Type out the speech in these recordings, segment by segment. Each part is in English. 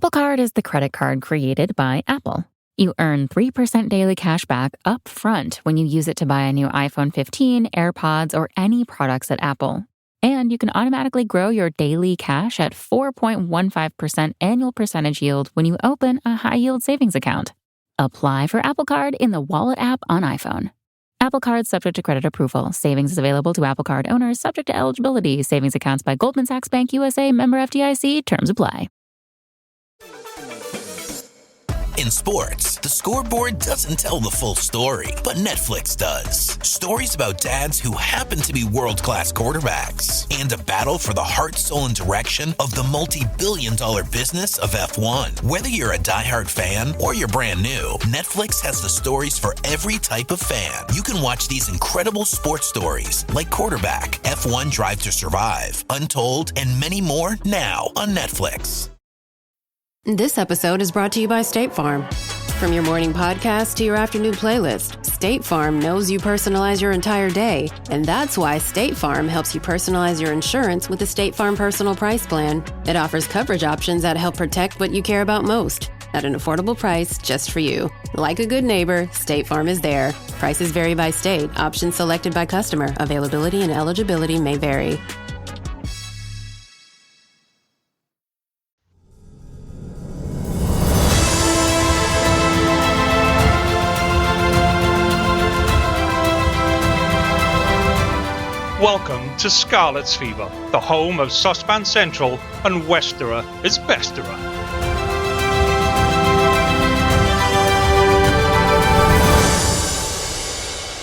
Apple Card is the credit card created by Apple. You earn 3% daily cash back up front when you use it to buy a new iPhone 15, AirPods, or any products at Apple. And you can automatically grow your daily cash at 4.15% annual percentage yield when you open a high-yield savings account. Apply for Apple Card in the Wallet app on iPhone. Apple Card subject to credit approval. Savings is available to Apple Card owners subject to eligibility. Savings accounts by Goldman Sachs Bank USA, member FDIC. Terms apply. In sports, the scoreboard doesn't tell the full story, but Netflix does. Stories about dads who happen to be world-class quarterbacks and a battle for the heart, soul, and direction of the multi-billion-dollar business of F1. Whether you're a diehard fan or you're brand new, Netflix has the stories for every type of fan. You can watch these incredible sports stories like Quarterback, F1 Drive to Survive, Untold, and many more now on Netflix. This episode is brought to you by State Farm. From your morning podcast to your afternoon playlist, State Farm knows you personalize your entire day, and that's why State Farm helps you personalize your insurance with the State Farm Personal Price Plan. It offers coverage options that help protect what you care about most at an affordable price just for you. Like a good neighbor, State Farm is there. Prices vary by state. Options selected by customer. Availability and eligibility may vary. Welcome to Scarlet's Fever, the home of Saucepan Central and Westerer is Besterer.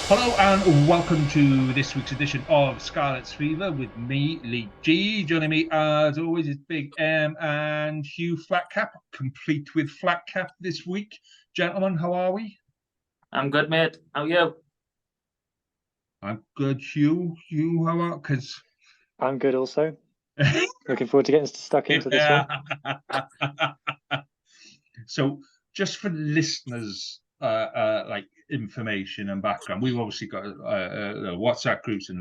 Hello and welcome to this week's edition of Scarlet's Fever with me, Lee G. Joining me as always is Big M and Hugh Flatcap, complete with Flatcap this week. Gentlemen, how are we? I'm good, mate. How are you? I'm good, Hugh. You, how are? Because I'm good also. Looking forward to getting stuck into this one. So, just for listeners, like information and background, we've obviously got WhatsApp groups and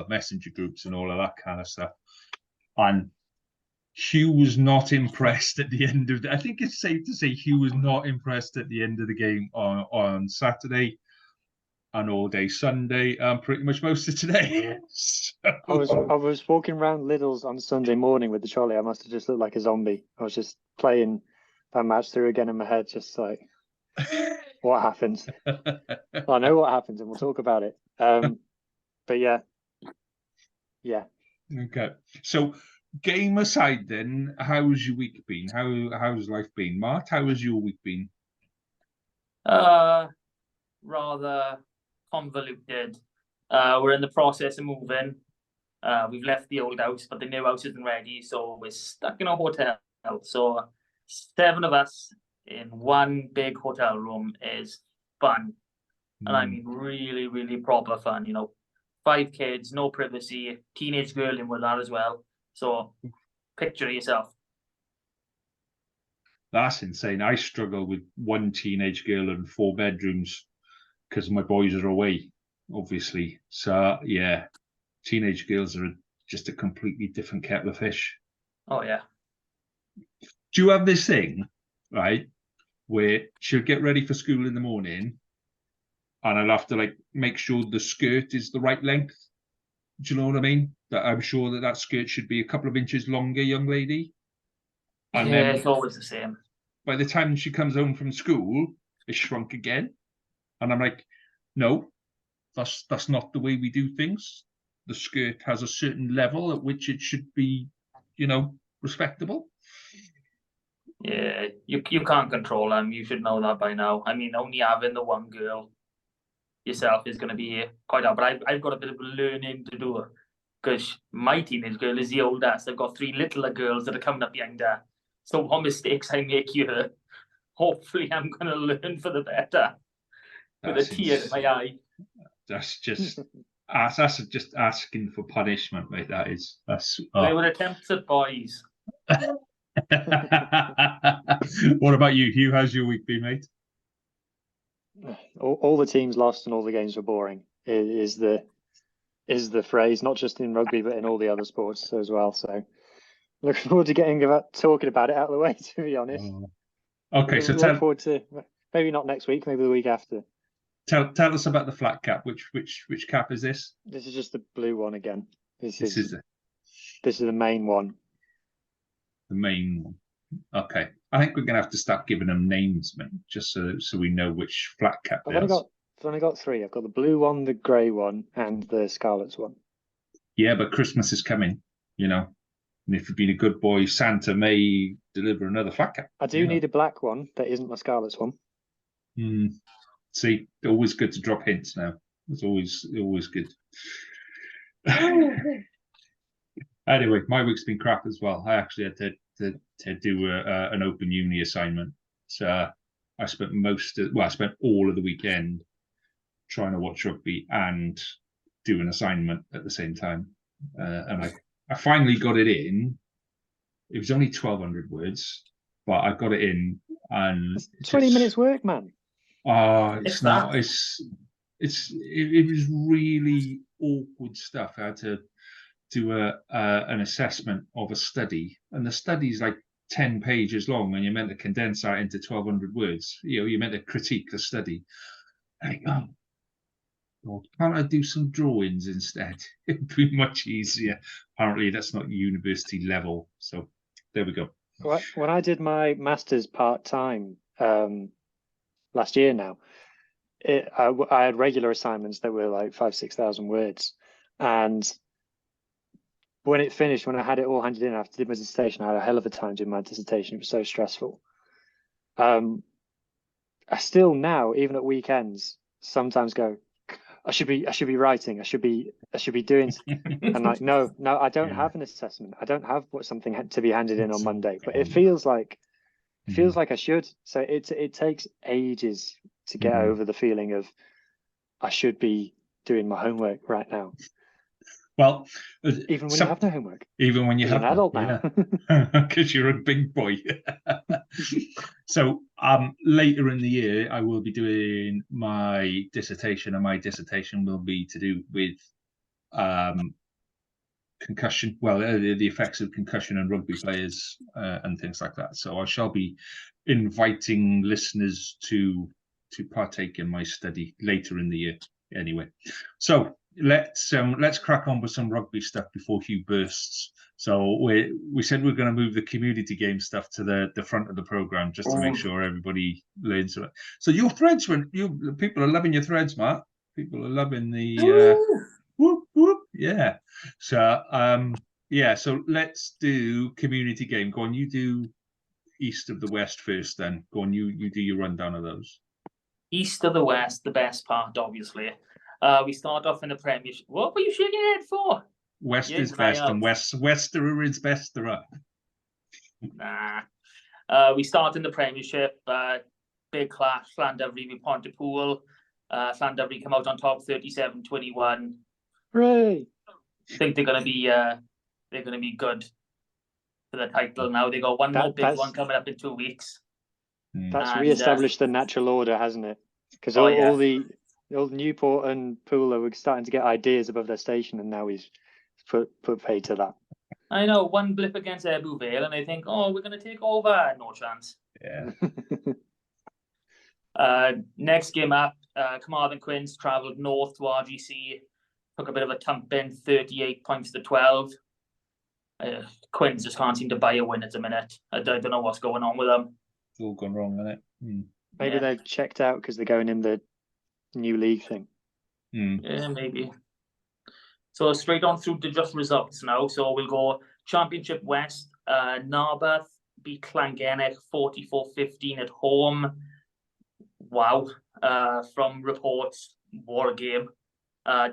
messenger groups and all of that kind of stuff. And Hugh was not impressed at the end of I think it's safe to say Hugh was not impressed at the end of the game on Saturday. And all day Sunday, pretty much most of today. So... I was walking around Lidl's on Sunday morning with the trolley. I must have just looked like a zombie. I was just playing that match through again in my head, just like, what happens? I know what happens, and we'll talk about it. But yeah. Okay. So, game aside, then, how's your week been? How's life been, Mart? How has your week been? Rather convoluted. We're in the process of moving. We've left the old house, but the new house isn't ready, so we're stuck in a hotel. So 7 of us in one big hotel room is fun. And I mean really, really proper fun. 5 kids, no privacy, teenage girl in with that as well. So picture yourself. That's insane. I struggle with 1 teenage girl and 4 bedrooms because my boys are away, obviously. So, yeah, teenage girls are just a completely different kettle of fish. Oh, yeah. Do you have this thing, right, where she'll get ready for school in the morning and I'll have to, make sure the skirt is the right length? Do you know what I mean? That I'm sure that skirt should be a couple of inches longer, young lady. And then, it's always the same. By the time she comes home from school, it's shrunk again. And I'm like, no, that's not the way we do things. The skirt has a certain level at which it should be, respectable. Yeah, you can't control them. You should know that by now. I mean, only having the one girl yourself is going to be quite hard. But I've got a bit of learning to do because my teenage girl is the oldest. I've got 3 littler girls that are coming up behind her. So what mistakes I make here, hopefully I'm going to learn for the better. With a tear in my eye. That's just asking for punishment, mate. They were attempts at boys. What about you, Hugh? How's your week been, mate? All the teams lost and all the games were boring. Is the phrase, not just in rugby but in all the other sports as well. So Looking forward to talking about it out of the way, to be honest. Okay, so look forward to maybe not next week, maybe the week after. Tell us about the flat cap. Which cap is this? This is just the blue one again. This is the main one. The main one. Okay, I think we're gonna have to start giving them names, mate, just so we know which flat cap. I've only got three. I've got the blue one, the grey one, and the scarlet's one. Yeah, but Christmas is coming, you know. And if you've been a good boy, Santa may deliver another flat cap. I do need a black one that isn't my scarlet's one. See, always good to drop hints now. It's always good. Anyway, my week's been crap as well. I actually had to do an open uni assignment. So I spent all of the weekend trying to watch rugby and do an assignment at the same time. And I finally got it in. It was only 1,200 words, but I got it in, and 20 minutes work, man. It's not. It was really awkward stuff. I had to do an assessment of a study, and the study's like 10 pages long, and you're meant to condense that into 1,200 words. You know, you're meant to critique the study. And can't I do some drawings instead? It'd be much easier. Apparently, that's not university level. So there we go. When I did my master's part-time last year now, I had regular assignments that were like 5,000-6,000 words. And when it finished, when I had it all handed in after I did my dissertation, I had a hell of a time doing my dissertation. It was so stressful. I still now, even at weekends, sometimes go, I should be writing. I should be doing. And like, no, I don't have an assessment. I don't have something to be handed in on Monday. But it feels like I should. So it takes ages to get over the feeling of I should be doing my homework right now. Well, even when you have no homework. Even when you have an adult now, because you're a big boy. So later in the year, I will be doing my dissertation, and my dissertation will be to do with concussion. Well, the effects of concussion on rugby players and things like that. So I shall be inviting listeners to partake in my study later in the year. Anyway, so let's crack on with some rugby stuff before Hugh bursts. So we said we're going to move the community game stuff to the front of the program just to make sure everybody learns it. So your threads, people are loving your threads, Matt. People are loving the whoop whoop, yeah. So so let's do community game. Go on, you do East of the West first. Then go on, you do your rundown of those. East of the West, the best part, obviously. We start off in the Premiership. What were you shaking your head for? West is best, and Westerer is besterer. Nah. We start in the Premiership. Big clash. Llandovery with Pontypool. Llandovery come out on top, 37-21. Hooray! I think they're gonna be good for the title now. They got one more big one coming up in 2 weeks. That's re-established the natural order, hasn't it? Because all the Newport and Pooler were starting to get ideas above their station, and now he's put pay to that. I know, one blip against Ebbw Vale, and I think, we're going to take over. No chance. Yeah. Next game up, Carmarthen Quins travelled north to RGC, took a bit of a thumping, 38 points to 12. Quins just can't seem to buy a win at the minute. I don't know what's going on with them. It's all gone wrong, hasn't it? Maybe they've checked out because they're going in the new league thing. Yeah, maybe. So straight on through to just results now. So we'll go Championship West. Narberth beat Llangennech 44-15 at home. Wow. From reports, what a game.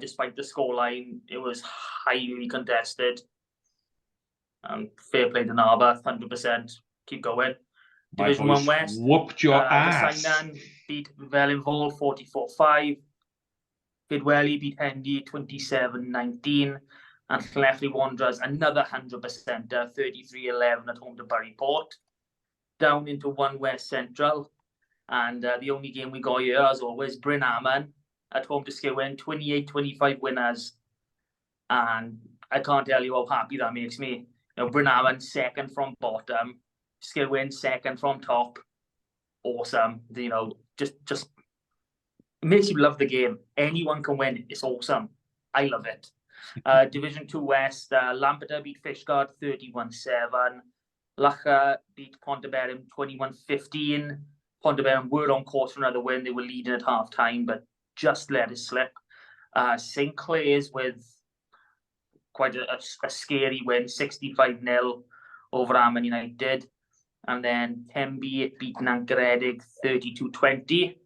Despite the scoreline, it was highly contested. Fair play to Narberth, 100%. Keep going. Division 1 West. Whooped your ass. Cynan beat Felinhall 44-5. Bidwelly beat Hendy 27-19. And Llanelli Wanderers another 100%, 33-11 at home to Buryport. Down into 1 West Central. And the only game we got here, as always, Bryn Aman at home to Skewen, 28-25 winners. And I can't tell you how happy that makes me. Brynaman second from bottom, Skilwyn second from top. Awesome. Just it makes you love the game. Anyone can win. It's awesome. I love it. Division 2 West, Lampeter beat Fishguard 31-7. Lacha beat Ponteberem 21-15. Ponteberem were on course for another win. They were leading at half-time, but just let it slip. St. Clair's with quite a scary win, 65-0 over Armagh United. And then Tenby beat Nancaredig 32-20.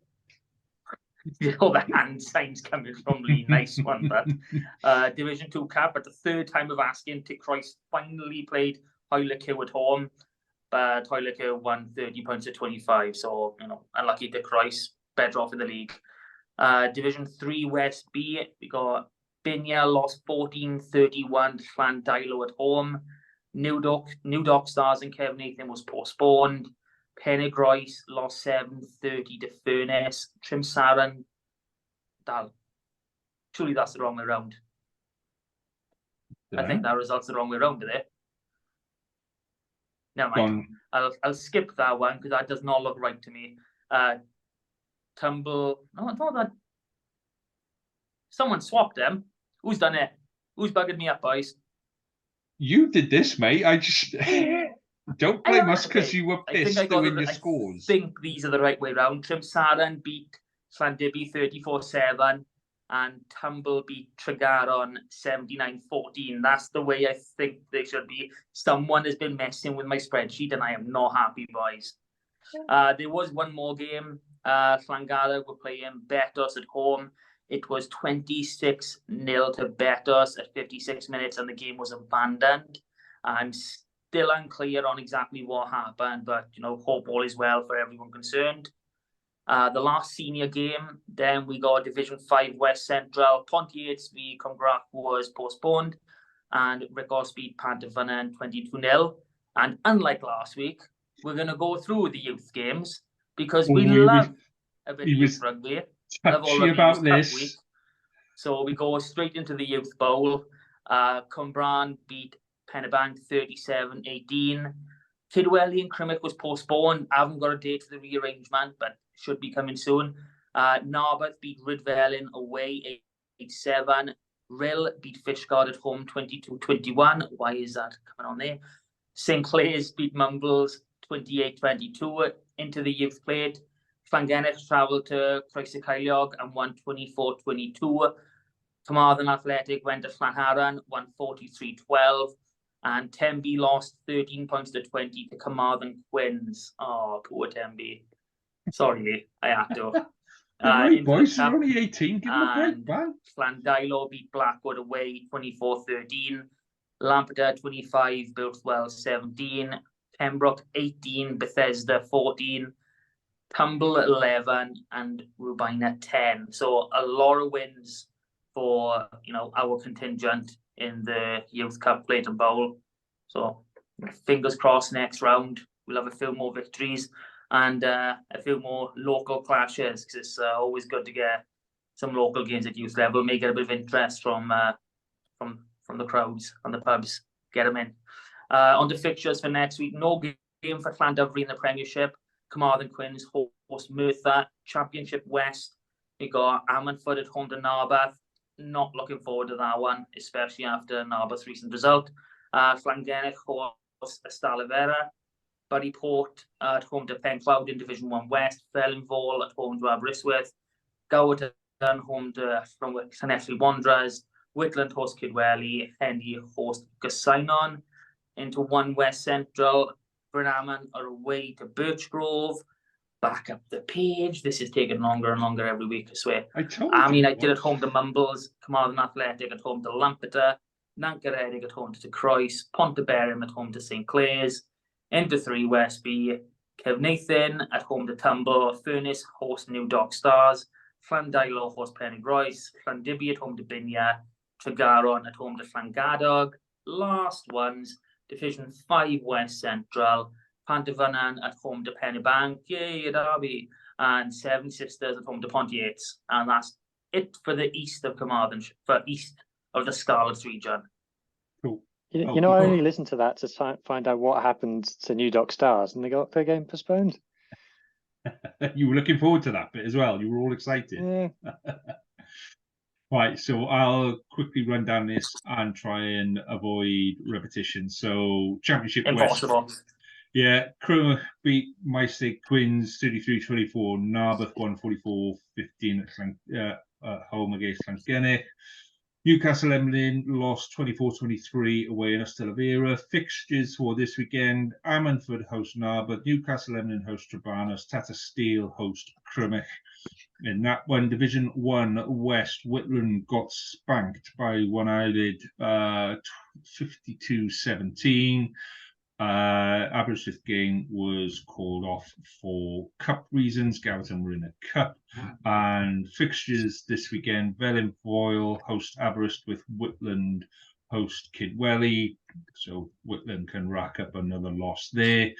All the hand signs coming from Lee. Nice one, but Division 2 cap. But the third time of asking, Ticroys finally played Hoylecow at home, but Hoylecow won 30 points to 25. So, unlucky Ticroys, better off in the league. Division 3 West B, we got Binya lost 14-31 to Llandilo at home. New Dock Stars and Kevin Nathan was postponed. Penygroes lost 7-30 to Furness. Trimsaran, surely that's the wrong way around. Yeah. I think that result's the wrong way around, is it? Never mind. I'll skip that one because that does not look right to me. Tumble. No, it's not that. Someone swapped them. Who's done it? Who's bugging me up, boys? You did this, mate. I just don't blame us because you were pissed doing your scores. I think these are the right way round. Trimsaran beat Llandibby 34-7 and Tumble beat Tregaron 79-14. That's the way I think they should be. Someone has been messing with my spreadsheet and I am not happy, boys. There was one more game. Llangara were playing Betos at home. It was 26-0 to Betos at 56 minutes and the game was abandoned. I'm still unclear on exactly what happened, but, hope all is well for everyone concerned. The last senior game, then we got Division 5 West Central. Pontiates v Cumbrac was postponed and Ricos beat Pantyfynon 22-0. And unlike last week, we're going to go through the youth games because we love a bit of youth rugby. Touchy about this. Week. So we go straight into the Youth Bowl. Cwmbran beat Pennebank 37-18. Kidwelly and Crimmock was postponed. I haven't got a date for the rearrangement, but should be coming soon. Narberth beat Rydfelin away 8-7. Rill beat Fishguard at home 22-21. Why is that coming on there? St. Clair's beat Mumbles 28-22 into the Youth Plate. Llangennech travelled to Croesau and won 24-22. Carmarthen Athletic went to Llanharan, won 43-12. And Tenby lost 13 points to 20 to Carmarthen Quins. Oh, poor Tenby. Sorry, I had to. Right, boys, you're only 18. Give them a break, man. Llandilo beat Blackwood away 24-13. Lampeter 25, Biltwell 17. Pembroke 18, Bethesda 14. Tumble 11 and Rubina 10. So a lot of wins for our contingent in the Youth Cup Plate and Bowl. So fingers crossed next round we'll have a few more victories and a few more local clashes because it's always good to get some local games at youth level. May get a bit of interest from the crowds and the pubs. Get them in. On to fixtures for next week. No game for Llandudno in the Premiership. Carmarthen Quins host Merthyr. Championship West, we got Ammanford at home to Narberth. Not looking forward to that one, especially after Narberth's recent result. Llangennech host Estalivera. Buddyport at home to Pencloud in Division 1 West. Fellinvall at home to Aberystwyth. Gowerton home to Llanelli Wanderers. Whitland host Kidwelly. Hendy host Gysainon. Into 1 West Central. Brynaman are away to Birchgrove. Back up the page. This is taking longer and longer every week, I swear. I did at home to Mumbles. Carmarthen Athletic at home to Lampeter. Nancaredig at home to Croes. Ponteberem at home to St. Clair's. Into 3 West B. Kevnathan at home to Tumble. Furness host New Dock Stars. Llandilo host Penygroes. Llandibby at home to Binya. Tregaron at home to Llangadog. Last ones. Division 5 West Central, Pantyfynon at home to Pennebank, yay, Derby, and Seven Sisters at home to Pontiates. And that's it for the east of Carmarthen, for east of the Scarlets region. Cool. You know, I only listened to that to find out what happened to New Dock Stars, and they got their game postponed. You were looking forward to that bit as well. You were all excited. Yeah. Right, so I'll quickly run down this and try and avoid repetition. So Championship Impossible. West. Yeah, Cromer beat My State Quins 33-24. Narberth won 44-15 at home against Llangennech. Newcastle Emlyn lost 24-23 away in Ystalyfera. Fixtures for this weekend: Ammanford host Narberth, Newcastle Emlyn host Trebarnos, Tata Steel host Crymych. In that one, Division 1 West, Whitland got spanked by One Eyelid 52-17. Aberystwyth game was called off for cup reasons. Gaverton were in a cup. And fixtures this weekend: Felyn Foyle host Aberystwyth, Whitland host Kidwelly. So Whitland can rack up another loss there.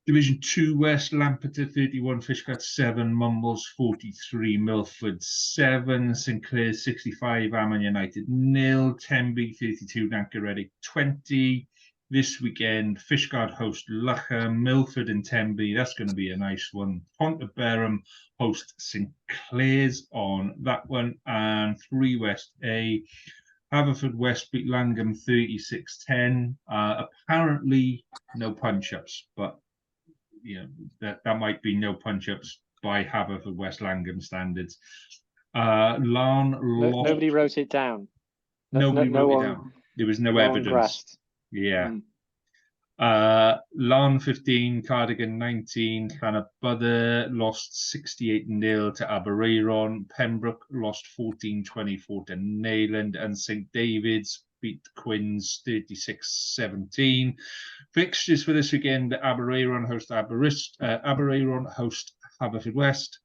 Division 2 West, Lampeter 31, Fishguard 7, Mumbles 43, Milford 7, St Clair 65, Amman United 0, Tenby 32, Nancaredig 20. This weekend, Fishguard host Lucha, Milford and Tenby. That's going to be a nice one. Ponteberem host St Clair's on that one. And 3 West A, Haverfordwest beat Langham 36-10. Apparently no punch-ups, but you know that might be no punch-ups by Haverfordwest Langham standards. Larne lost. Nobody wrote it down. Nobody wrote it down. There was no evidence. Grasped. Yeah. Larne 15, Cardigan 19, Llanybydder lost 68-0 to Aberaeron. Pembroke lost 14-24 to Neyland, and St David's beat Quins 36-17. Fixtures for this weekend: Aberaeron host Aberaeron host Haverfordwest,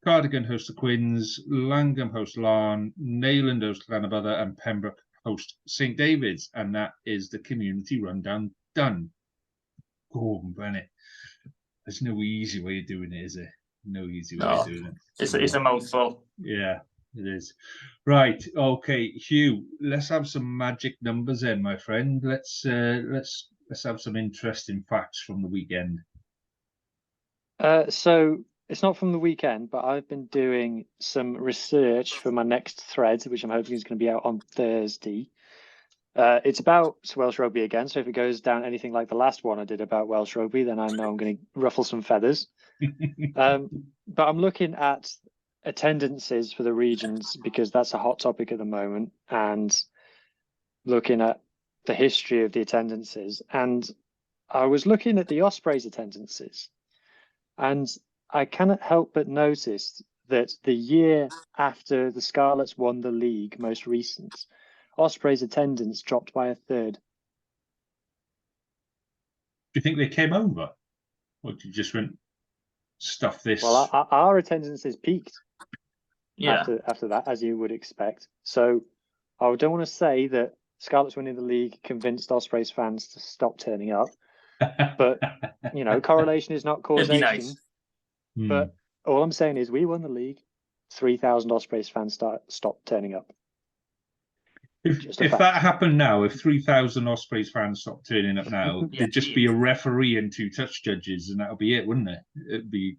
Cardigan host the Quins, Langham host Larne, Neyland host Llanybydder, and Pembroke host St David's. And that is the community rundown done. Gordon Bennett. There's no easy way of doing it, is there? No easy way of doing it. It's a mouthful. Yeah, it is. Right. Okay, Hugh. Let's have some magic numbers then, my friend. Let's have some interesting facts from the weekend. So it's not from the weekend, but I've been doing some research for my next thread, which I'm hoping is going to be out on Thursday. It's about Welsh rugby again, so if it goes down anything like the last one I did about Welsh rugby, then I know I'm going to ruffle some feathers. But I'm looking at attendances for the regions because that's a hot topic at the moment, and looking at the history of the attendances. And I was looking at the Ospreys attendances, and I cannot help but notice that the year after the Scarlets won the league, most recent, Ospreys attendance dropped by a third. Do you think they came over? Or did you just went stuff this? Well, our attendance is peaked. Yeah. After that, as you would expect. So I don't want to say that Scarlets winning the league convinced Ospreys fans to stop turning up. But, you know, correlation is not causation. It'd be nice. But all I'm saying is we won the league. 3,000 Ospreys fans stopped turning up. If that happened now, if 3,000 Ospreys fans stopped turning up now, there'd just be a referee and 2 touch judges, and that'll be it, wouldn't it? It'd be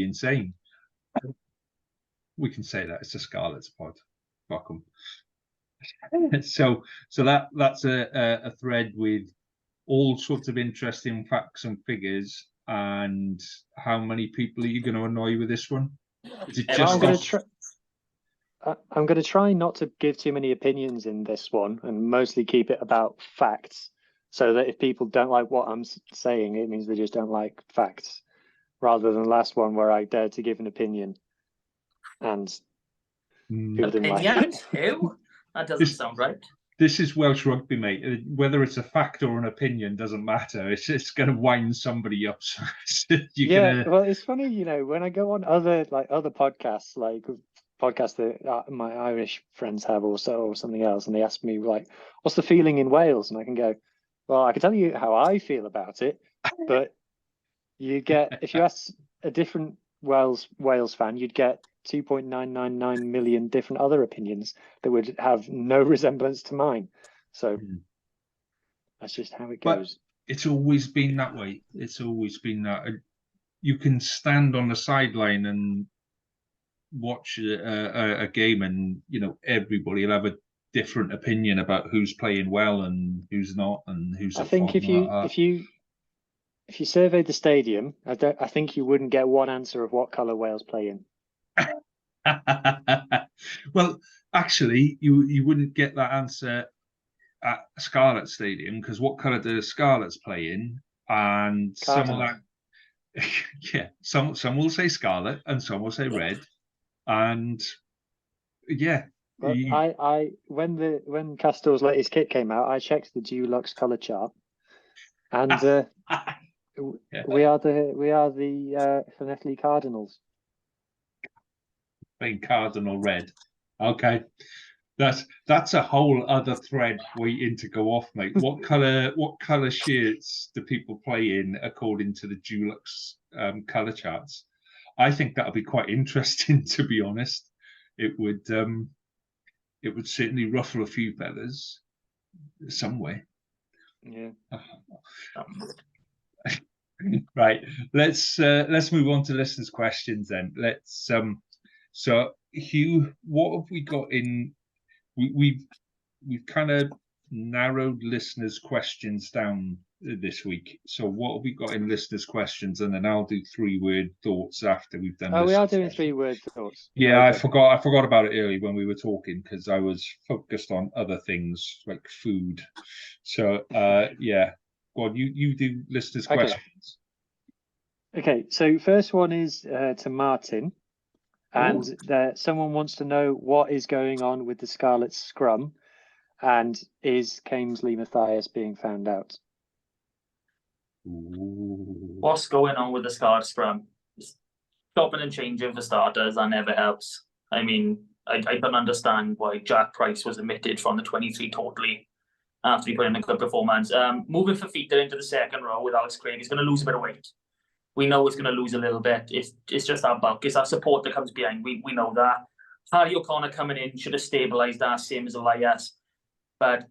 insane. We can say that it's a Scarlets pod. Fuck 'em. So that's a thread with all sorts of interesting facts and figures. And how many people are you going to annoy with this one? Is it just I'm going to try not to give too many opinions in this one and mostly keep it about facts, so that if people don't like what I'm saying, it means they just don't like facts, rather than the last one where I dared to give an opinion and people didn't like it. Who? That doesn't sound right. This is Welsh rugby, mate. Whether it's a fact or an opinion doesn't matter. It's going to wind somebody up. Well, it's funny, you know, when I go on other podcasts, like podcasts that my Irish friends have or something else, and they ask me like, what's the feeling in Wales? And I can go, well, I can tell you how I feel about it, but you get, if you ask a different Wales fan, you'd get 2.999 million different other opinions that would have no resemblance to mine. So That's just how it But goes. it's always been that way. It's always been that. You can stand on the sideline and watch a game, and everybody will have a different opinion about who's playing well and who's not, and who's I at think fault. if you surveyed the stadium, I think you wouldn't get one answer of what colour Wales play in. Well, actually, you wouldn't get that answer at Scarlet Stadium, because what colour do the Scarlets play in? And some of that, yeah, some will say scarlet and some will say red, and yeah. But when Castor's latest kit came out, I checked the Dulux colour chart, and Yeah. we are the Llanelli Cardinals. Being cardinal red. Okay. That's a whole other thread waiting to go off, mate. What colour shirts do people play in according to the Dulux colour charts? I think that'll be quite interesting, to be honest. It would certainly ruffle a few feathers somewhere. Yeah. Right. Let's move on to listeners' questions then. So Hugh, what have we got in? We've kind of narrowed listeners' questions down this week. So what have we got in listeners' questions? And then I'll do 3-word thoughts after we've done. Oh, we are doing 3-word thoughts. Yeah, okay. I forgot about it earlier when we were talking, because I was focused on other things like food. So yeah, go on, you do listeners' questions. Okay, so first one is to Martyn. And someone wants to know what is going on with the Scarlet scrum, and is Kamesley Matthias being found out? What's going on with the Scarlet scrum? Stopping and changing for starters, that never helps. I mean, I don't understand why Jack Price was omitted from the 23 totally after he put in a good performance. Moving Fafita into the second row with Alex Craig, he's going to lose a bit of weight. We know it's going to lose a little bit. It's just that bulk. It's that support that comes behind. We know that. Harry O'Connor coming in should have stabilised that, same as Elias. But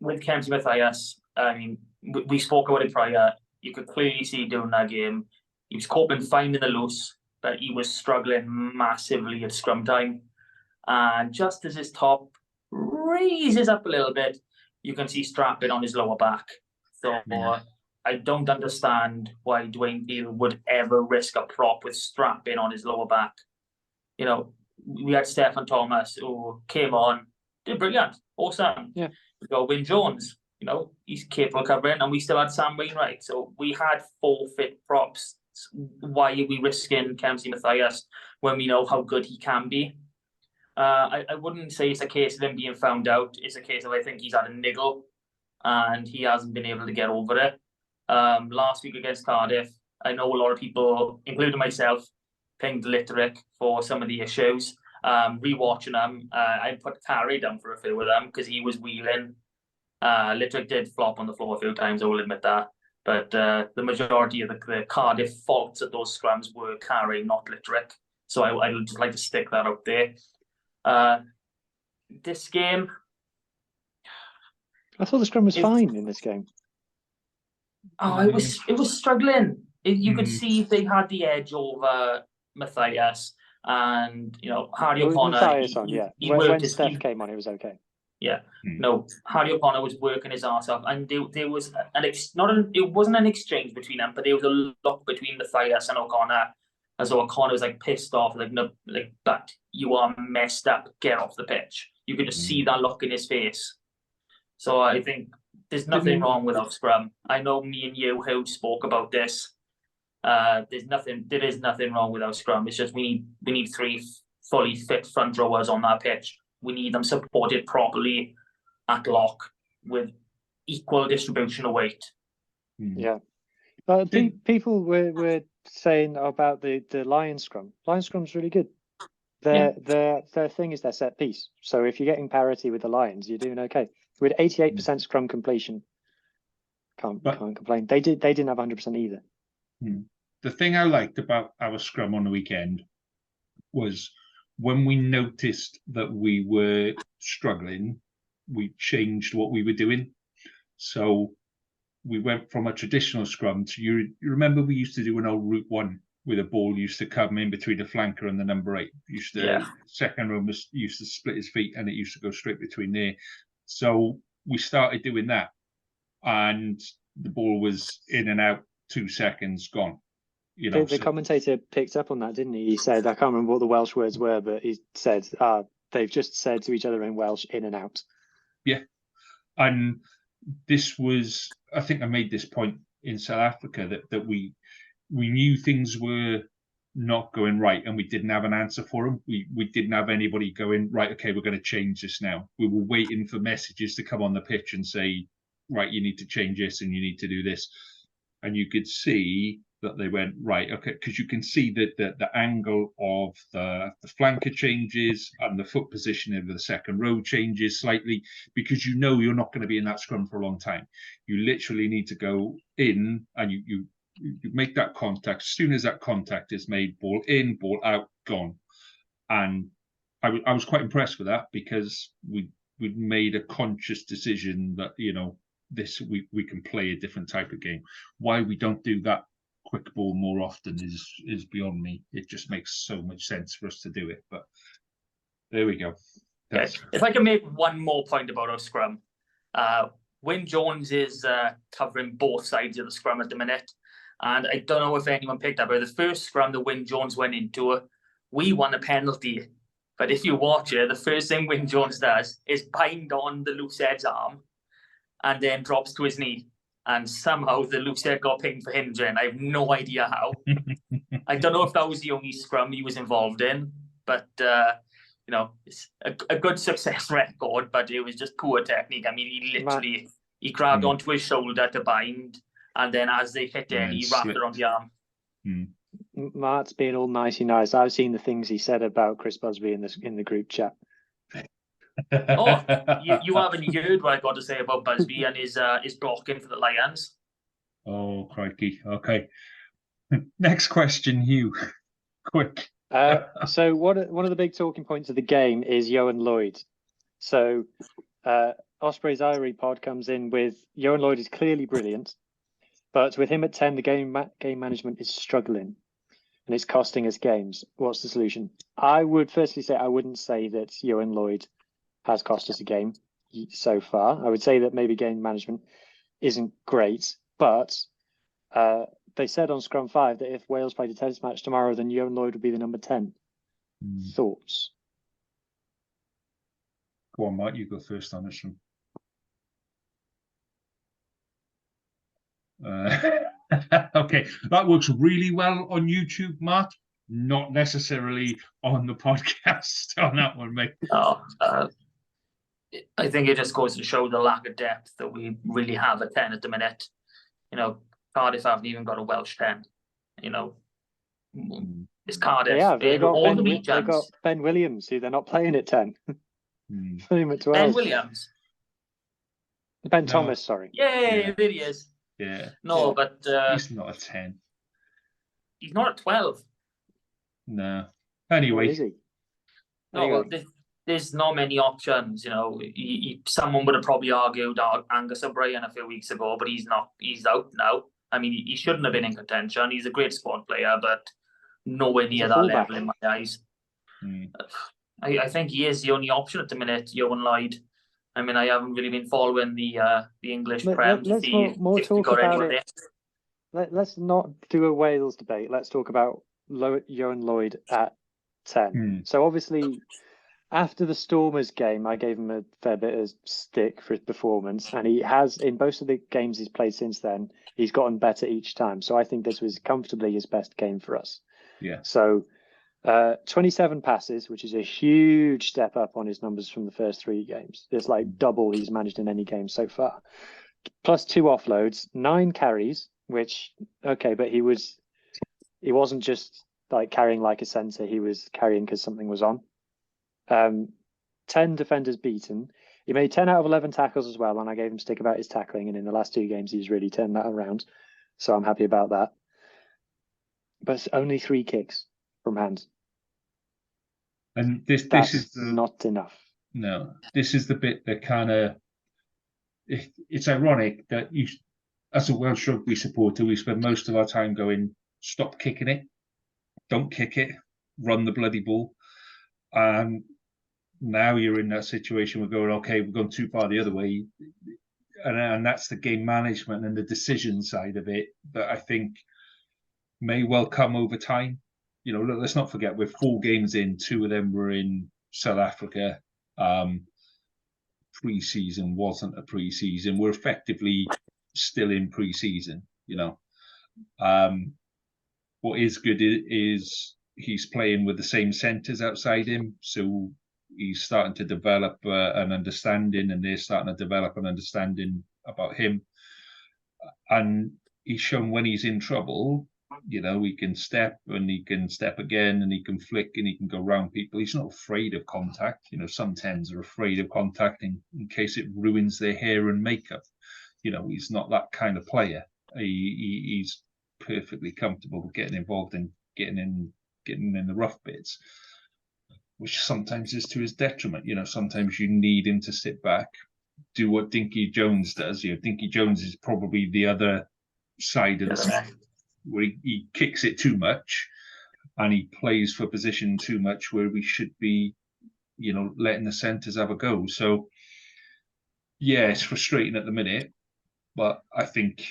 with Kamesley Matthias, I mean, we spoke about it prior. You could clearly see during that game, he was coping fine in the loose, but he was struggling massively at scrum time. And just as his top raises up a little bit, you can see strapping on his lower back. So I don't understand why Dwayne Deal would ever risk a prop with strapping on his lower back. You know, we had Stefan Thomas who came on, did brilliant, awesome. Yeah. We got Wyn Jones, you know, he's capable of covering, and we still had Sam Wainwright. So we had 4 fit props. Why are we risking Kamesley Matthias when we know how good he can be? I wouldn't say it's a case of him being found out. It's a case of I think he's had a niggle and he hasn't been able to get over it. Last week against Cardiff, I know a lot of people, including myself, pinged Litterick for some of the issues. Rewatching them, I put Carey down for a few of them because he was wheeling. Litterick did flop on the floor a few times, I will admit that. But the majority of the Cardiff faults at those scrums were Carey, not Litterick. So I would just like to stick that out there. This game, I thought the scrum was fine in this game. Oh, it was struggling. You could see they had the edge over Matthias, and you know Harry O'Connor. Matthias when Steph came on, it was okay. Yeah, no, Harry O'Connor was working his ass off, and there was it wasn't an exchange between them, but there was a look between Matthias and O'Connor, as though O'Connor was like pissed off, like no, like but you are messed up, get off the pitch. You could just see that look in his face. So I think there's nothing wrong with our scrum. I know me and you who spoke about this. There is nothing wrong with our scrum. It's just we need 3 fully fit front rowers on that pitch. We need them supported properly at lock with equal distribution of weight. Yeah. People were saying about the Lions scrum. Lions scrum's really good. Their thing is their set piece. So if you're getting parity with the Lions, you're doing okay. We had 88% scrum completion. Can't complain. They didn't have 100% either. The thing I liked about our scrum on the weekend was when we noticed that we were struggling, we changed what we were doing. So we went from a traditional scrum to, you remember we used to do an old route one with a ball used to come in between the flanker and the number 8. Second row used to split his feet and it used to go straight between there. So we started doing that, and the ball was in and out 2 seconds, gone. The commentator picked up on that, didn't he? He said, I can't remember what the Welsh words were, but he said, they've just said to each other in Welsh, in and out. Yeah. And this was, I think I made this point in South Africa, that we knew things were not going right and we didn't have an answer for them. We didn't have anybody going, right, okay, we're going to change this now. We were waiting for messages to come on the pitch and say, right, you need to change this and you need to do this. And you could see that they went, right, okay, because you can see that the angle of the flanker changes and the foot position of the second row changes slightly, because you know you're not going to be in that scrum for a long time. You literally need to go in and you make that contact. As soon as that contact is made, ball in, ball out, gone. And I was quite impressed with that, because we made a conscious decision that, this we can play a different type of game. Why we don't do that quick ball more often is beyond me. It just makes so much sense for us to do it. But there we go. If I can make one more point about our scrum, Wyn Jones is covering both sides of the scrum at the minute. And I don't know if anyone picked up, but the first scrum that Wyn Jones went into, we won a penalty. But if you watch it, the first thing Wyn Jones does is bind on the loose head's arm and then drops to his knee. And somehow the loose head got pinged for hindering. I have no idea how. I don't know if that was the only scrum he was involved in, but it's a good success record, but it was just poor technique. I mean, he grabbed onto his shoulder to bind, and then as they hit in, he wrapped it on the arm. Mart's being all nicey nice. I've seen the things he said about Chris Busby in the group chat. Oh, you haven't heard what I got to say about Busby and his blocking for the Lions? Oh, crikey. Okay. Next question, Hugh. Quick. So one of the big talking points of the game is Ioan Lloyd. So Osprey's Irie pod comes in with Ioan Lloyd is clearly brilliant, but with him at 10, the game management is struggling and it's costing us games. What's the solution? I would firstly say I wouldn't say that Ioan Lloyd has cost us a game so far. I would say that maybe game management isn't great, but they said on Scrum 5 that if Wales played a test match tomorrow, then Ioan Lloyd would be the number 10. Thoughts? Go on, Mike, you go first on this one. Okay, that works really well on YouTube, Matt. Not necessarily on the podcast on that one, mate. I think it just goes to show the lack of depth that we really have at 10 at the minute. Cardiff haven't even got a Welsh 10. It's Cardiff. Yeah, they've got Ben Williams, who they're not playing at 10. Putting him at 12. Ben Williams? Ben Thomas, sorry. Yeah, there he is. Yeah. No, but... he's not a 10. He's not at 12. No. Anyway. What is he? No, well, there's not many options. Someone would have probably argued Angus O'Brien a few weeks ago, but he's not. He's out now. I mean, he shouldn't have been in contention. He's a great squad player, but nowhere near that level in my eyes. I think he is the only option at the minute, Ioan Lloyd. I mean, I haven't really been following the English Prem to see if we got any of it. Let's not do a Wales debate. Let's talk about Ioan Lloyd at 10. So obviously, after the Stormers game, I gave him a fair bit of stick for his performance, and he has, in most of the games he's played since then, he's gotten better each time. So I think this was comfortably his best game for us. Yeah. So 27 passes, which is a huge step up on his numbers from the first 3 games. It's like double he's managed in any game so far. Plus 2 offloads, 9 carries, which, okay, but he wasn't just like carrying like a centre, he was carrying because something was on. 10 defenders beaten. He made 10 out of 11 tackles as well, and I gave him stick about his tackling, and in the last 2 games he's really turned that around. So I'm happy about that. But only 3 kicks from hands. And this That's is not enough. No, this is the bit that kind of it's ironic that you, as a Welsh rugby supporter, we spend most of our time going, stop kicking it, don't kick it, run the bloody ball. And now you're in that situation, we're going, okay, we've gone too far the other way. And that's the game management and the decision side of it that I think may well come over time. You know, let's not forget, we're 4 games in, 2 of them were in South Africa. Pre-season wasn't a pre-season. We're effectively still in pre-season, you know. What is good is he's playing with the same centres outside him, so he's starting to develop an understanding, and they're starting to develop an understanding about him. And he's shown when he's in trouble, you know, he can step and he can step again and he can flick and he can go round people. He's not afraid of contact. You know, some tens are afraid of contact in case it ruins their hair and makeup. You know, he's not that kind of player. He's perfectly comfortable with getting involved and getting in the rough bits, which sometimes is to his detriment. You know, sometimes you need him to sit back, do what Dinky Jones does. You know, Dinky Jones is probably the other side of the spectrum, where he kicks it too much and he plays for position too much, where we should be, you know, letting the centres have a go. So, yeah, it's frustrating at the minute, but I think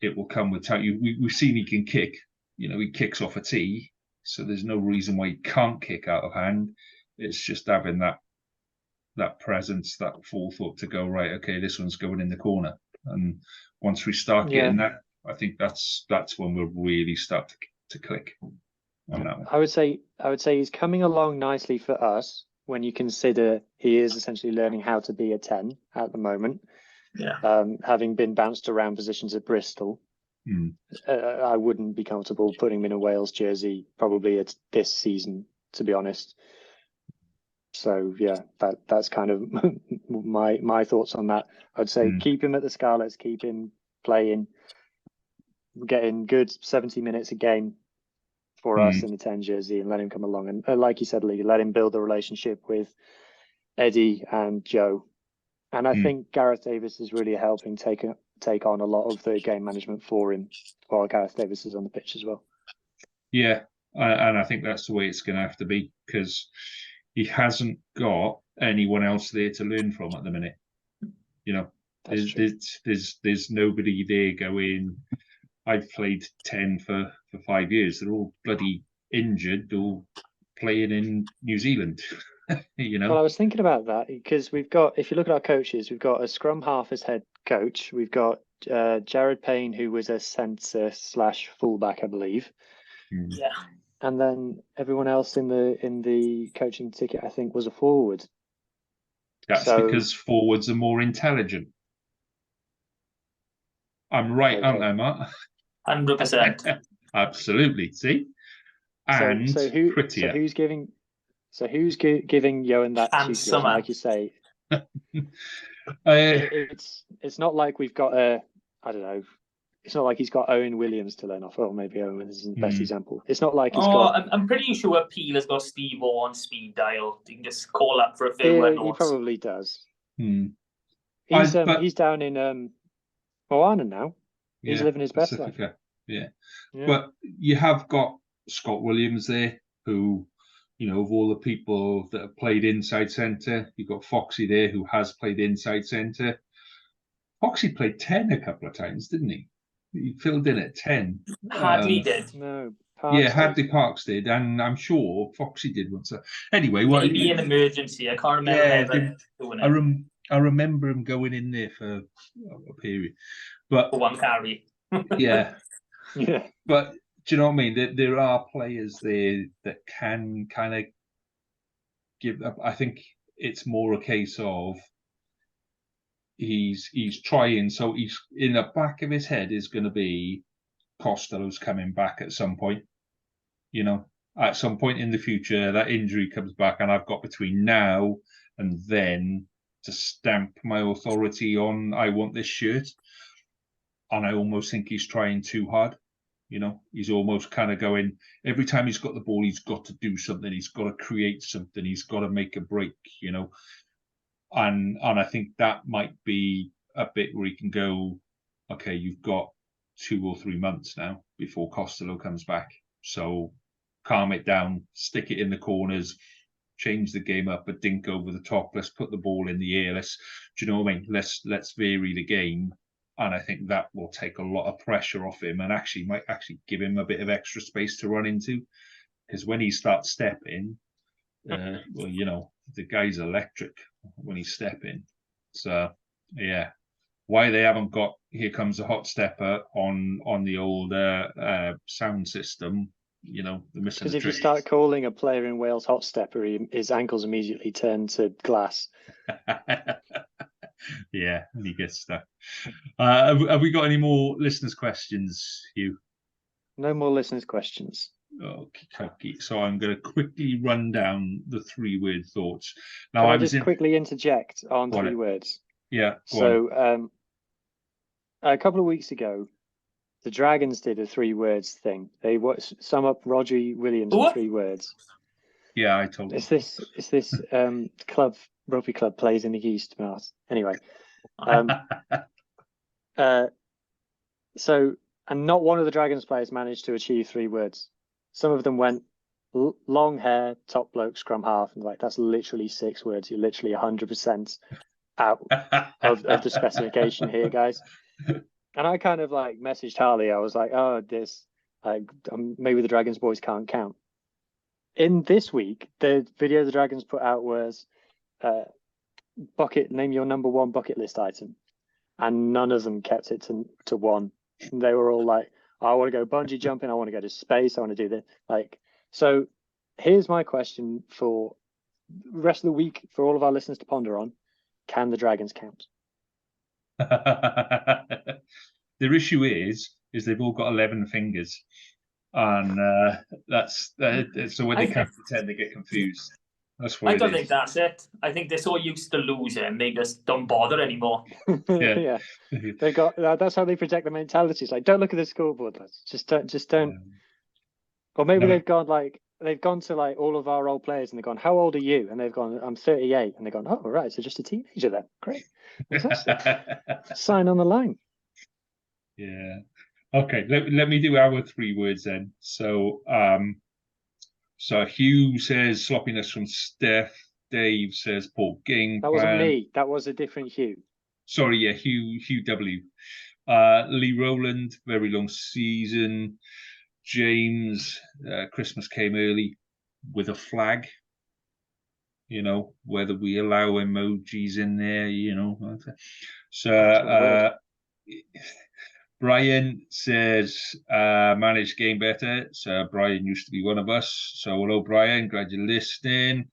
it will come with time. We've seen he can kick. You know, he kicks off a tee, so there's no reason why he can't kick out of hand. It's just having that presence, that forethought to go, right, okay, this one's going in the corner. And once we start getting that, I think that's when we'll really start to click on that one. I would say he's coming along nicely for us when you consider he is essentially learning how to be a 10 at the moment. Yeah. Having been bounced around positions at Bristol, I wouldn't be comfortable putting him in a Wales jersey probably at this season, to be honest. So yeah, that's kind of my thoughts on that. I'd say keep him at the Scarlets, keep him playing, getting good 70 minutes a game for us in the 10 jersey, and let him come along. And like you said, Lee, let him build a relationship with Eddie and Joe. And I think Gareth Davis is really helping take on a lot of the game management for him while Gareth Davis is on the pitch as well. Yeah, and I think that's the way it's going to have to be, because he hasn't got anyone else there to learn from at the minute. You know, there's nobody there going, I've played 10 for 5 years. They're all bloody injured or playing in New Zealand. You know. Well, I was thinking about that because we've got, if you look at our coaches, we've got a scrum half as head coach. We've got Jared Payne, who was a centre / fullback, I believe. Yeah. And then everyone else in the coaching ticket, I think, was a forward. That's because forwards are more intelligent. I'm right, aren't I, Matt? 100%. Absolutely. See, and prettier. So who's giving Johan that tutelage, like you say? It's not like we've got I don't know. It's not like he's got Owen Williams to learn off. Or maybe Owen isn't the best example. It's not like he's got. I'm pretty sure Peel has got Steve O on speed dial. You can just call up for a few notes. He probably does. He's down in Moana now. He's living his best life. Yeah, but you have got Scott Williams there, who, you know, of all the people that have played inside centre, you've got Foxy there, who has played inside centre. Foxy played 10 a couple of times, didn't he? He filled in at 10. Hadley did. No. Hadley Parks did, and I'm sure Foxy did once. Anyway, maybe an emergency. I can't remember ever doing it. I remember him going in there for a period, but for one carry. Yeah. But do you know what I mean? There are players there that can kind of give up. I think it's more a case of he's trying. So he's in the back of his head is going to be Costello's coming back at some point. You know, at some point in the future, that injury comes back, and I've got between now and then to stamp my authority on, I want this shirt. And I almost think he's trying too hard. You know, he's almost kind of going, every time he's got the ball, he's got to do something. He's got to create something. He's got to make a break, you know. And I think that might be a bit where he can go, okay, you've got 2 or 3 months now before Costello comes back. So calm it down, stick it in the corners, change the game up, but dink over the top. Let's put the ball in the air. Do you know what I mean? Let's vary the game. And I think that will take a lot of pressure off him and might give him a bit of extra space to run into. Because when he starts stepping, well, you know, the guy's electric when he's stepping. So, yeah. Why they haven't got Here Comes a Hot Stepper on the old sound system, you know, they're missing. Because if you start calling a player in Wales Hot Stepper, his ankles immediately turn to glass. Yeah, and he gets stuck. Have we got any more listeners' questions, Hugh? No more listeners' questions. Okay. So I'm going to quickly run down the 3-word thoughts. Now, Can I just quickly interject on 3 words? Yeah. So a couple of weeks ago, the Dragons did a 3 words thing. They sum up Roger Williams in 3 words. Yeah, I told you. It's this rugby club plays in the East, Mars. Anyway, so and not one of the Dragons players managed to achieve 3 words. Some of them went long hair, top bloke, scrum half, and like that's literally 6 words. You're literally 100% out of the specification here, guys. And I kind of like messaged Harley. I was like, oh, maybe the Dragons boys can't count. In this week, the video the Dragons put out was name your number 1 bucket list item. And none of them kept it to 1. And they were all like, oh, I want to go bungee jumping. I want to go to space. I want to do this. So here's my question for the rest of the week for all of our listeners to ponder on. Can the Dragons count? Their issue is they've all got 11 fingers. And so when they can't pretend, they get confused. That's what I don't think that's it. I think they're so used to losing, they just don't bother anymore. Yeah. They got that's how they project the mentality. It's like, don't look at the scoreboard, lads. Just don't. Or maybe they've gone to like all of our old players and they've gone, how old are you? And they've gone, I'm 38. And they've gone, oh, right, so just a teenager then. Great. Sign on the line. Yeah. Okay, let me do our 3 words then. So Hugh says sloppiness from Steph. Dave says poor game plan. That wasn't me. That was a different Hugh. Sorry, yeah, Hugh W. Lee Rowland, very long season. James, Christmas came early with a flag. You know, whether we allow emojis in there, you know. So Brian says manage game better. So Brian used to be one of us. So hello, Brian. Glad you're listening.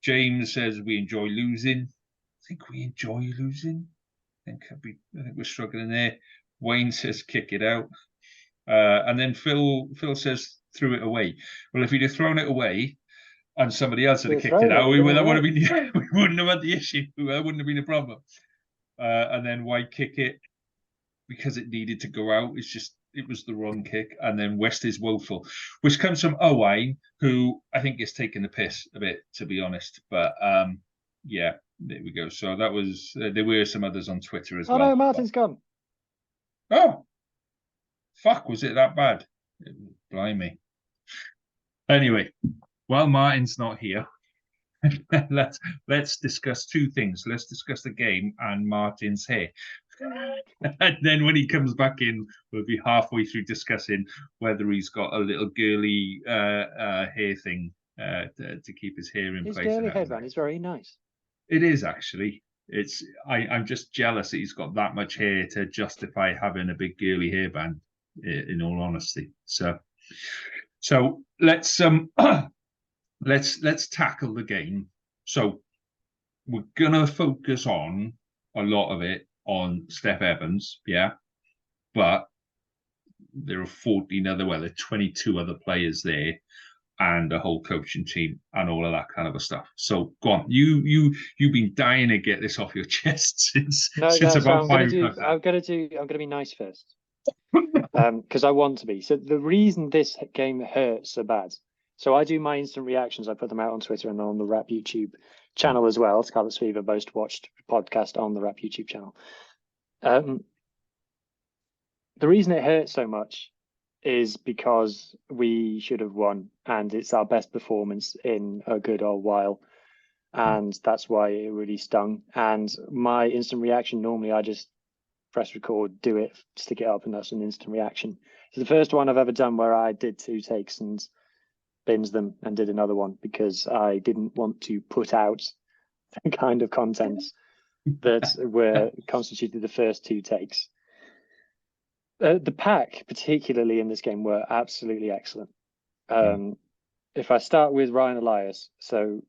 James says we enjoy losing. I think we enjoy losing. I think we're struggling there. Wayne says kick it out. And then Phil says threw it away. Well, if he'd have thrown it away and somebody else had kicked it out, we wouldn't have had the issue. That wouldn't have been a problem. And then why kick it? Because it needed to go out. It was the wrong kick. And then West is woeful, which comes from Owain, who I think is taking the piss a bit, to be honest. But yeah, there we go. So that was, there were some others on Twitter as well. Oh no, Martyn's gone. Oh, fuck, was it that bad? Blimey. Anyway, while Martyn's not here, let's discuss 2 things. Let's discuss the game and Martyn's hair. And then when he comes back in, we'll be halfway through discussing whether he's got a little girly hair thing to keep his hair in place. His girly headband is very nice. It is actually. I'm just jealous that he's got that much hair to justify having a big girly hairband. In all honesty, so let's tackle the game. So we're gonna focus on a lot of it on Steph Evans, yeah, but there are 22 other players there, and a whole coaching team and all of that kind of stuff. So go on, you've been dying to get this off your chest since about 5 minutes. I'm gonna be nice first. Because I want to be. So the reason this game hurts so bad. So I do my instant reactions. I put them out on Twitter and on the Rap YouTube channel as well. Scarlet's Fever, most watched podcast on the Rap YouTube channel. The reason it hurts so much is because we should have won, and it's our best performance in a good old while. And that's why it really stung. And my instant reaction, normally I just press record, do it, stick it up, and that's an instant reaction. It's the first one I've ever done where I did 2 takes and binged them and did another one because I didn't want to put out the kind of contents that were constituted the first 2 takes. The pack, particularly in this game, were absolutely excellent. If I start with Ryan Elias, so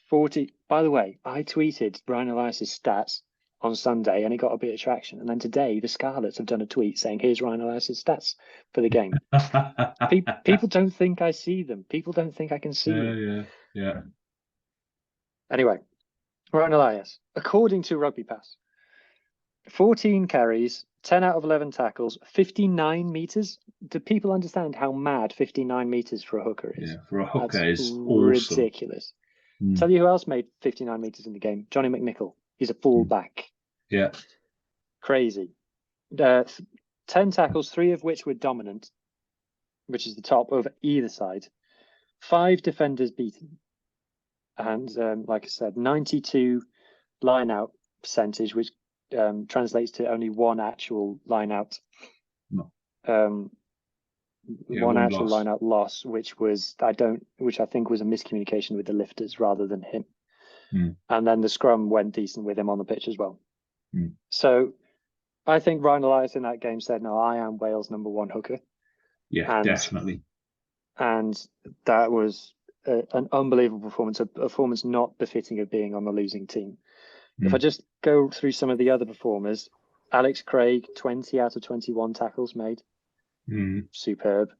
40. By the way, I tweeted Ryan Elias's stats on Sunday, and it got a bit of traction. And then today, the Scarlets have done a tweet saying, "Here's Ryan Elias's stats for the game." People don't think I see them. People don't think I can see them. Yeah. Anyway, Ryan Elias, according to Rugby Pass, 14 carries, 10 out of 11 tackles, 59 meters. Do people understand how mad 59 meters for a hooker is? Yeah, for a hooker is ridiculous. Awesome. Tell you who else made 59 meters in the game? Johnny McNichol. He's a fullback. Yeah. Crazy. 10 tackles, 3 of which were dominant, which is the top over either side. 5 defenders beaten. And like I said, 92 line-out percentage, which translates to only 1 actual line-out. No. One actual line-out loss, which I think was a miscommunication with the lifters rather than him. And then the scrum went decent with him on the pitch as well. So I think Ryan Elias in that game said, "No, I am Wales' #1 hooker." Yeah, definitely. And that was an unbelievable performance, a performance not befitting of being on the losing team. If I just go through some of the other performers, Alex Craig, 20 out of 21 tackles made. Superb.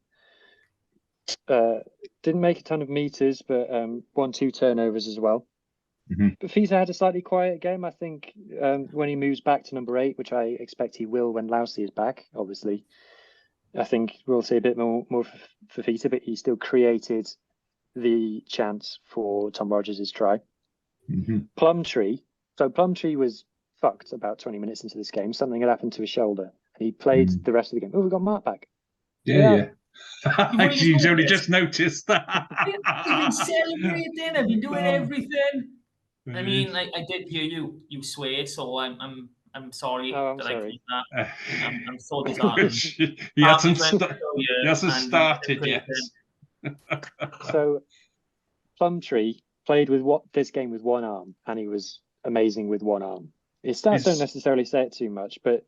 Didn't make a ton of meters, but 1-2 turnovers as well. But Fisa had a slightly quiet game. I think when he moves back to #8, which I expect he will when Lousy is back, obviously, I think we'll see a bit more for Fisa, but he still created the chance for Tom Rogers' try. Plumtree. So Plumtree was fucked about 20 minutes into this game. Something had happened to his shoulder, and he played the rest of the game. Oh, we got Mark back. Yeah. You've only just noticed that. I've been celebrating. I've been doing everything. I mean, I did hear you swear, so I'm sorry I'm that sorry. I keep that. I'm so disheartened. He hasn't started yet. So Plumtree played with this game with 1 arm, and he was amazing with 1 arm. His stats don't necessarily say it too much, but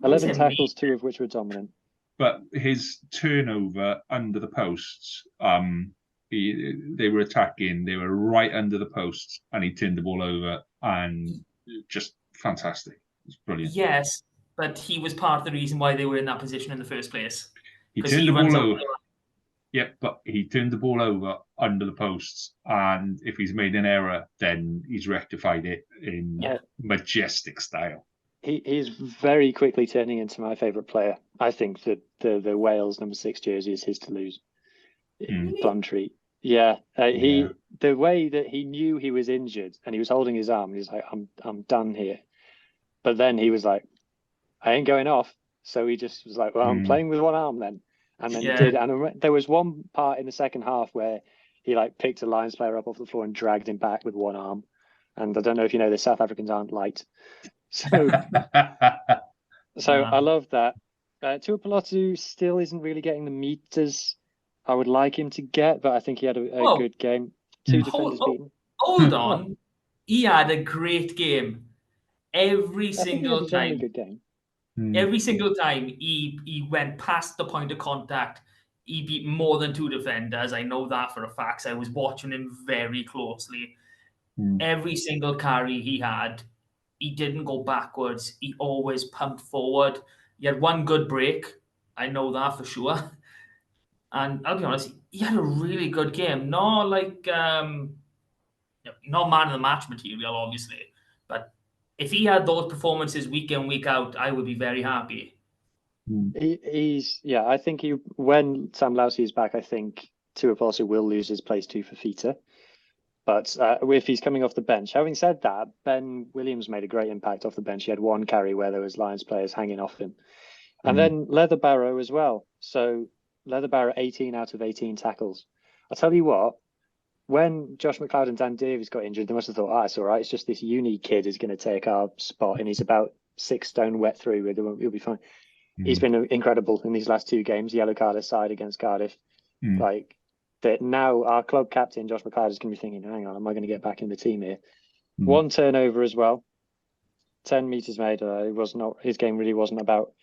11 tackles, 2 of which were dominant. But his turnover under the posts, they were attacking, they were right under the posts, and he turned the ball over, and just fantastic. It's brilliant. Yes, but he was part of the reason why they were in that position in the first place. He turned the ball over. Yeah, but he turned the ball over under the posts, and if he's made an error, then he's rectified it in majestic style. He's very quickly turning into my favourite player. I think that the Wales #6 jersey is his to lose. Plumtree. Yeah. The way that he knew he was injured and he was holding his arm, he was like, I'm done here. But then he was like, I ain't going off. So he just was like, well, I'm playing with 1 arm then. And then he did. And there was one part in the second half where he picked a Lions player up off the floor and dragged him back with 1 arm. And I don't know if you know, the South Africans aren't light. So I love that. Tuipulotu still isn't really getting the meters I would like him to get, but I think he had a good game. 2 defenders beaten. Hold on. He had a great game. Every single time. Good game. Every single time he went past the point of contact, he beat more than 2 defenders. I know that for a fact. I was watching him very closely. Every single carry he had, he didn't go backwards. He always pumped forward. He had 1 good break. I know that for sure. And I'll be honest, he had a really good game. Not not man of the match material, obviously. But if he had those performances week in, week out, I would be very happy. I think when Sam Lousy is back, I think Tuipulotu will lose his place to Fafita. But if he's coming off the bench, having said that, Ben Williams made a great impact off the bench. He had one carry where there was Lions players hanging off him. And then Leatherbarrow as well. So Leatherbarrow, 18 out of 18 tackles. I'll tell you what, when Josh McLeod and Dan Davies got injured, they must have thought, it's all right. It's just this uni kid is going to take our spot, and he's about 6 stone wet through. He'll be fine. He's been incredible in these last 2 games, yellow card aside against Cardiff. Like that now our club captain, Josh McLeod, is going to be thinking, hang on, am I going to get back in the team here? One turnover as well. 10 meters made. His game really wasn't about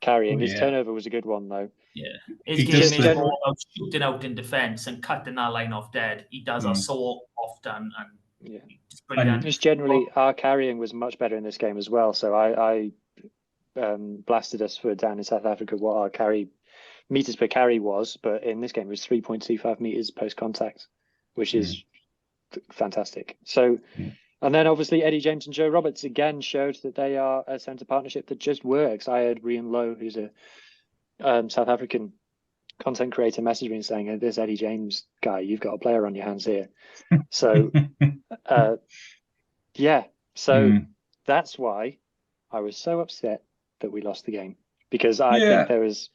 carrying. His turnover was a good one, though. Yeah. His game is more about shooting out in defence and cutting that line off dead. He does that so often. And it's brilliant. And just generally, our carrying was much better in this game as well. So I blasted us for down in South Africa what our carry meters per carry was, but in this game it was 3.25 meters post contact, which is fantastic. So, and then obviously Eddie James and Joe Roberts again showed that they are a centre partnership that just works. I heard Rian Lowe, who's a South African content creator, message me saying, "This Eddie James guy, you've got a player on your hands here." So, that's why I was so upset that we lost the game, because I think there was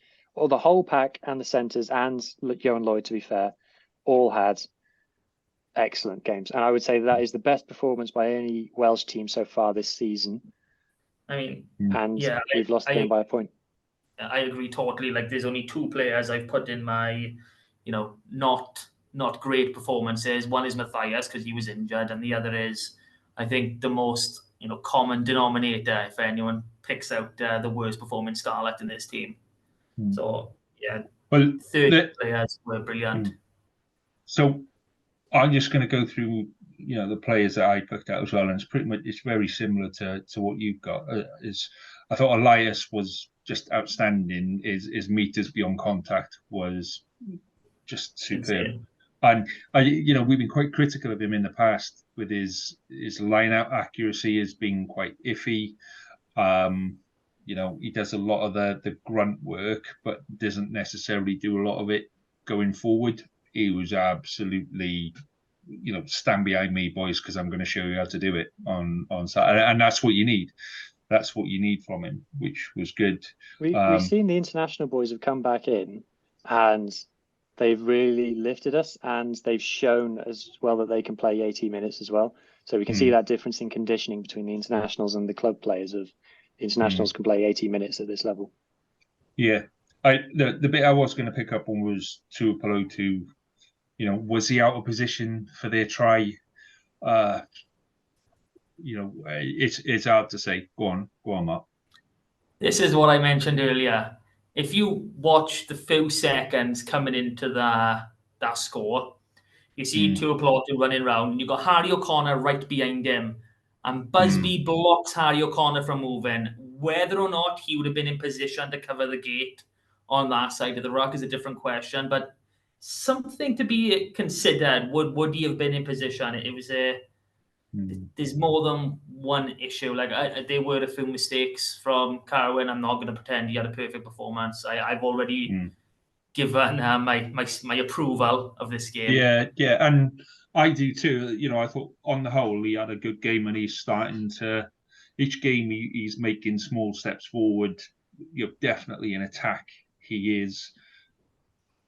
the whole pack and the centres and Johan Lloyd, to be fair, all had excellent games. And I would say that is the best performance by any Welsh team so far this season. I mean, we've lost the game by a point. I agree totally. Like, there's only 2 players I've put in my, not great performances. One is Matthias because he was injured, and the other is, I think, the most common denominator if anyone picks out the worst performing Scarlet in this team. So well, 30 players were brilliant. So I'm just going to go through the players that I picked out as well, and it's very similar to what you've got. I thought Elias was just outstanding. His meters beyond contact was just superb. Insane. And we've been quite critical of him in the past with his line out accuracy has been quite iffy. He does a lot of the grunt work, but doesn't necessarily do a lot of it going forward. He was absolutely, stand behind me, boys, because I'm going to show you how to do it on Saturday. And that's what you need. That's what you need from him, which was good. We've seen the international boys have come back in, and they've really lifted us, and they've shown as well that they can play 80 minutes as well. So we can see that difference in conditioning between the internationals and the club players. Of the internationals can play 80 minutes at this level. Yeah. The bit I was going to pick up on was Tuipulotu. Was he out of position for their try? It's hard to say. Go on, Mark. This is what I mentioned earlier. If you watch the few seconds coming into that score, you see Tuipulotu running around, and you've got Harry O'Connor right behind him, and Busby blocks Harry O'Connor from moving. Whether or not he would have been in position to cover the gate on that side of the ruck is a different question, but something to be considered. Would he have been in position? It was there's more than one issue. Like, there were a few mistakes from Carwyn. I'm not going to pretend he had a perfect performance. I've already given my approval of this game. Yeah, and I do too. I thought on the whole he had a good game, and he's starting to. Each game he's making small steps forward. Definitely in attack. He is.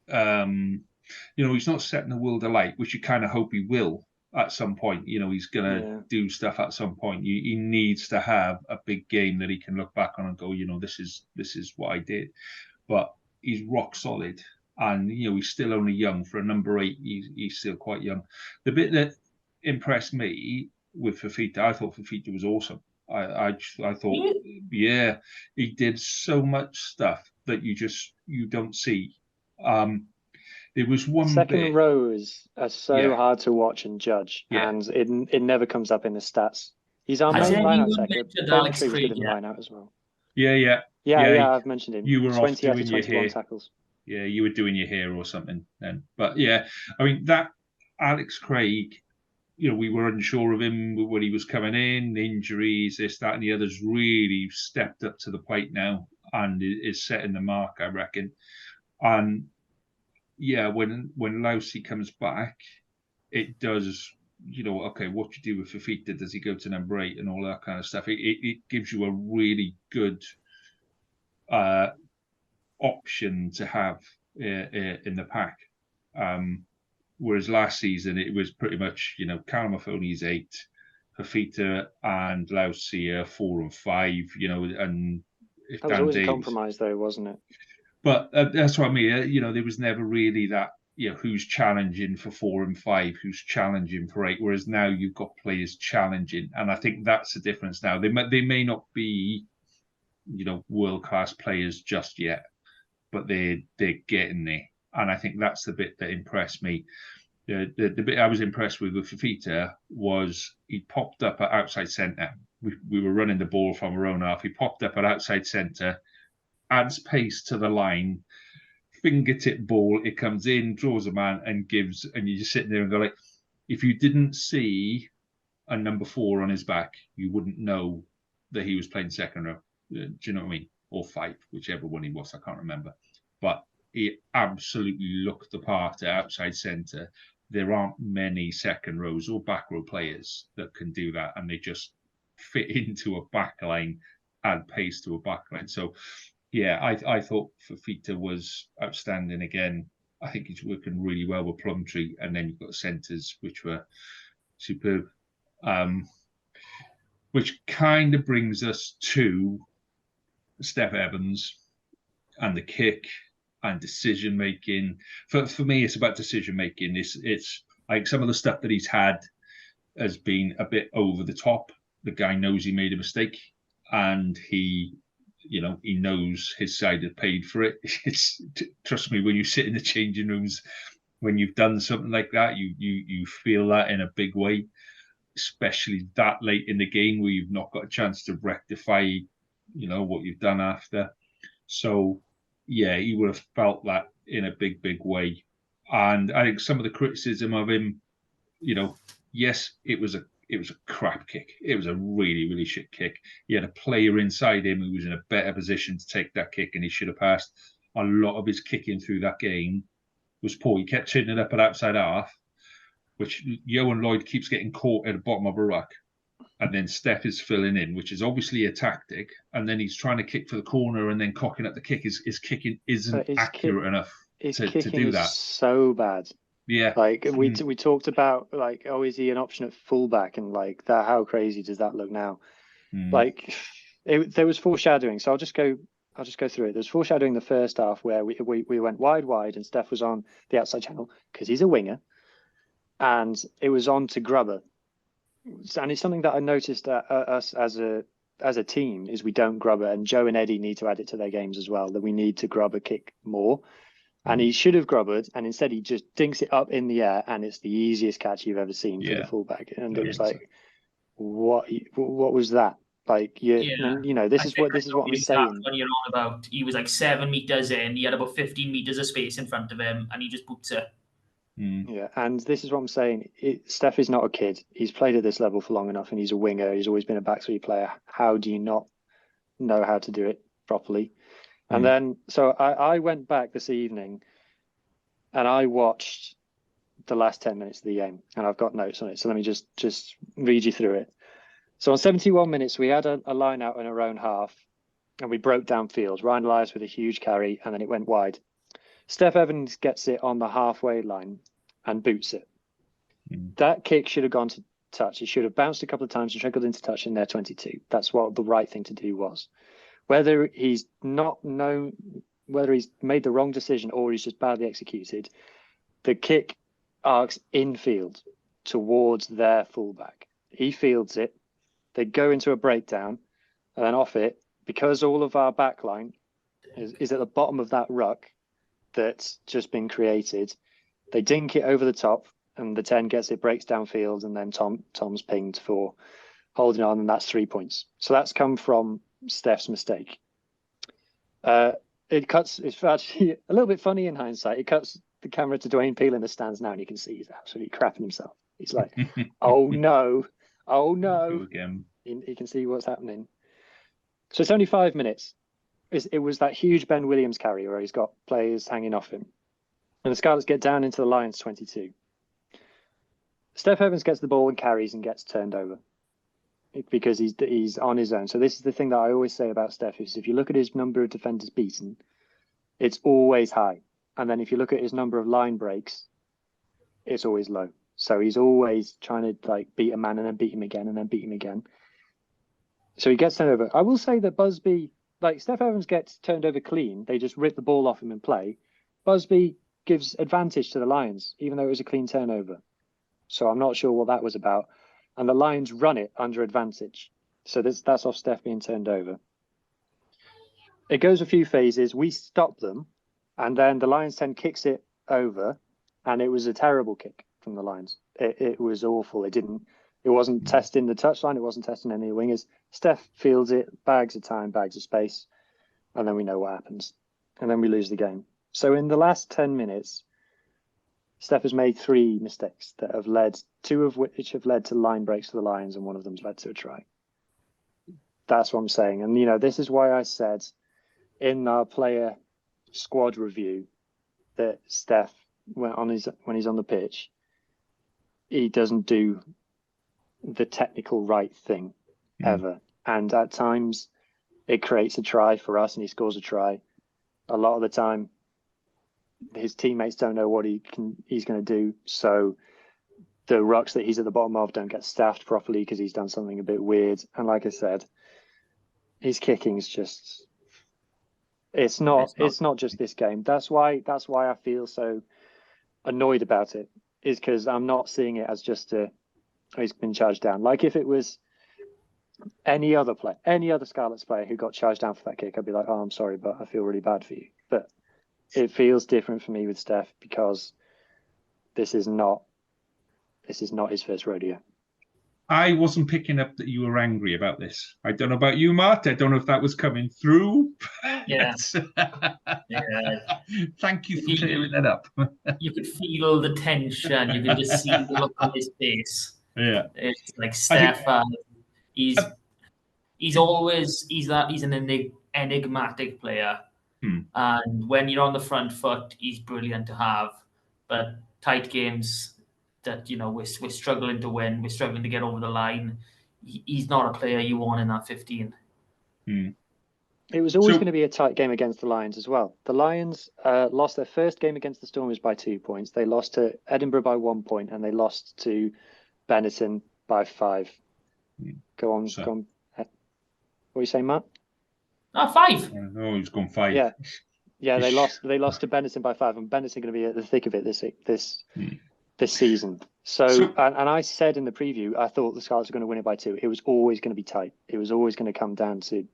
He's not setting the world alight, which you kind of hope he will at some point. He's going to do stuff at some point. He needs to have a big game that he can look back on and go, this is what I did. But he's rock solid, and he's still only young for a number 8. He's still quite young. The bit that impressed me with Fafita, I thought Fafita was awesome. I thought, he did so much stuff that you don't see. There was one second rows are so hard to watch and judge, and it never comes up in the stats. He's our main line-out attacker. Alex Creed in line-out as well. Yeah. I've mentioned him. You were 20 off out of 21 tackles. Yeah, you were doing your hair or something then. But yeah, I mean, that Alex Craig, we were unsure of him when he was coming in, injuries, this, that, and the others really stepped up to the plate now and is setting the mark, I reckon. And when Lousy comes back, it does okay, what do you do with Fafita? Does he go to number 8 and all that kind of stuff? It gives you a really good option to have in the pack. Whereas last season it was pretty much, Callum Mahoney's 8, Fafita and Lausia 4 and 5, and if That was always a compromise, though, wasn't it? But that's what I mean. There was never really that, who's challenging for 4 and 5, who's challenging for 8. Whereas now you've got players challenging, and I think that's the difference now. They may not be, world class players just yet, but they're getting there, and I think that's the bit that impressed me. The bit I was impressed with Fafita was he popped up at outside centre. We were running the ball from our own half. He popped up at outside centre, adds pace to the line, fingertip ball, it comes in, draws a man and gives, and you're just sitting there and go like, if you didn't see a number 4 on his back, you wouldn't know that he was playing second row. Do you know what I mean? Or 5, whichever one he was, I can't remember. But he absolutely looked the part at outside centre. There aren't many second rows or back row players that can do that, and they just fit into a back line, add pace to a back line. So yeah, I thought Fafita was outstanding again. I think he's working really well with Plumtree, and then you've got centres which were superb. Which kind of brings us to Steph Evans and the kick and decision making. For me, it's about decision making. It's like some of the stuff that he's had has been a bit over the top. The guy knows he made a mistake, and he knows his side had paid for it. Trust me, when you sit in the changing rooms, when you've done something like that, you feel that in a big way, especially that late in the game where you've not got a chance to rectify, what you've done after. So yeah, he would have felt that in a big way. And I think some of the criticism of him, yes, it was a crap kick. It was a really, really shit kick. He had a player inside him who was in a better position to take that kick, and he should have passed. A lot of his kicking through that game was poor. He kept hitting it up at outside half, which Johan Lloyd keeps getting caught at the bottom of a ruck. And then Steph is filling in, which is obviously a tactic. And then he's trying to kick for the corner and then cocking at the kick. His kicking isn't accurate enough to do that. So bad. Yeah. Like we talked about, like, is he an option at fullback? And like that, how crazy does that look now? Like there was foreshadowing. So I'll just go through it. There's foreshadowing the first half where we went wide and Steph was on the outside channel because he's a winger. And it was on to Grubber. And it's something that I noticed us as a team is we don't grubber, and Joe and Eddie need to add it to their games as well, that we need to grubber kick more. And he should have grubbered, and instead he just dinks it up in the air, and it's the easiest catch you've ever seen for the fullback. And it was like, what was that? Like, this is what I'm saying. When you're on about, he was like 7 meters in, he had about 15 meters of space in front of him, and he just boots it. Yeah, and this is what I'm saying. Steph is not a kid. He's played at this level for long enough, and he's a winger. He's always been a back three player. How do you not know how to do it properly? And then, so I went back this evening, and I watched the last 10 minutes of the game, and I've got notes on it. So let me just read you through it. So on 71 minutes, we had a line out in our own half, and we broke down field. Ryan Elias with a huge carry, and then it went wide. Steph Evans gets it on the halfway line and boots it. That kick should have gone to touch. It should have bounced a couple of times and trickled into touch in their 22. That's what the right thing to do was. Whether he's whether he's made the wrong decision or he's just badly executed, the kick arcs infield towards their fullback. He fields it. They go into a breakdown, and then off it, because all of our back line is at the bottom of that ruck that's just been created. They dink it over the top, and the 10 gets it, breaks downfield, and then Tom's pinged for holding on, and that's 3 points. So that's come from Steph's mistake. It's actually a little bit funny in hindsight. It cuts the camera to Dwayne Peel in the stands now, and you can see he's absolutely crapping himself. He's like, oh no. Again. He can see what's happening. So it's only 5 minutes. It was that huge Ben Williams carry where he's got players hanging off him. And the Scarlets get down into the Lions 22. Steph Evans gets the ball and carries and gets turned over because he's on his own. So this is the thing that I always say about Steph is if you look at his number of defenders beaten, it's always high. And then if you look at his number of line breaks, it's always low. So he's always trying to like beat a man and then beat him again and then beat him again. So he gets turned over. I will say that Busby, like Steph Evans gets turned over clean. They just rip the ball off him and play. Busby gives advantage to the Lions, even though it was a clean turnover. So I'm not sure what that was about. And the Lions run it under advantage. So that's off Steph being turned over. It goes a few phases. We stop them. And then the Lions 10 kicks it over. And it was a terrible kick from the Lions. It was awful. It wasn't testing the touchline. It wasn't testing any of the wingers. Steph fields it, bags of time, bags of space. And then we know what happens. And then we lose the game. So in the last 10 minutes, Steph has made 3 mistakes that have led, 2 of which have led to line breaks for the Lions, and one of them's led to a try. That's what I'm saying. And, this is why I said in our player squad review that Steph, when he's on the pitch, he doesn't do the technical right thing ever. And at times it creates a try for us and he scores a try. A lot of the time, his teammates don't know what he's going to do. So the rucks that he's at the bottom of don't get staffed properly because he's done something a bit weird. And like I said, his kicking is just, it's not just this game. That's why I feel so annoyed about it, is because I'm not seeing it as just he's been charged down. Like if it was any other Scarlets player who got charged down for that kick, I'd be like, oh, I'm sorry, but I feel really bad for you. But it feels different for me with Steph because this is not his first rodeo. I wasn't picking up that you were angry about this. I don't know about you, Mart. I don't know if that was coming through. Yeah. Thank you for clearing that up. You could feel the tension. You could just see the look on his face. Yeah. It's like Steph. He's an enigmatic player. And when you're on the front foot, he's brilliant to have. But tight games that, we're struggling to win, we're struggling to get over the line, he's not a player you want in that 15. It was always going to be a tight game against the Lions as well. The Lions lost their first game against the Stormers by 2 points. They lost to Edinburgh by 1 point, and they lost to Benetton by 5. Go on. What are you saying, Matt? 5. Oh, he's gone 5. Yeah. They lost to Benetton by 5, and Benetton going to be at the thick of it this season. So and I said in the preview, I thought the Scarlets were going to win it by 2. It was always going to be tight. It was always going to come down to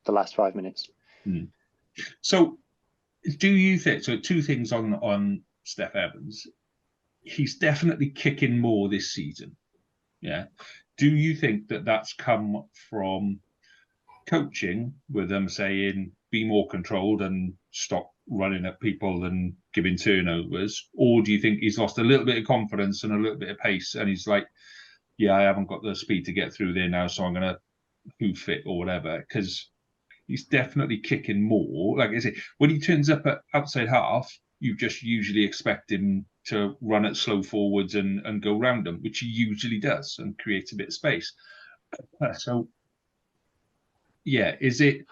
the last 5 minutes. So do you think, 2 things on Steph Evans, he's definitely kicking more this season. Yeah. Do you think that that's come from coaching, with them saying be more controlled and stop running at people and giving turnovers, or do you think he's lost a little bit of confidence and a little bit of pace and he's like, I haven't got the speed to get through there now, so I'm going to hoof it or whatever? Because he's definitely kicking more. Like I say, when he turns up at outside half, you just usually expect him to run at slow forwards and go round them, which he usually does and creates a bit of space. So is it,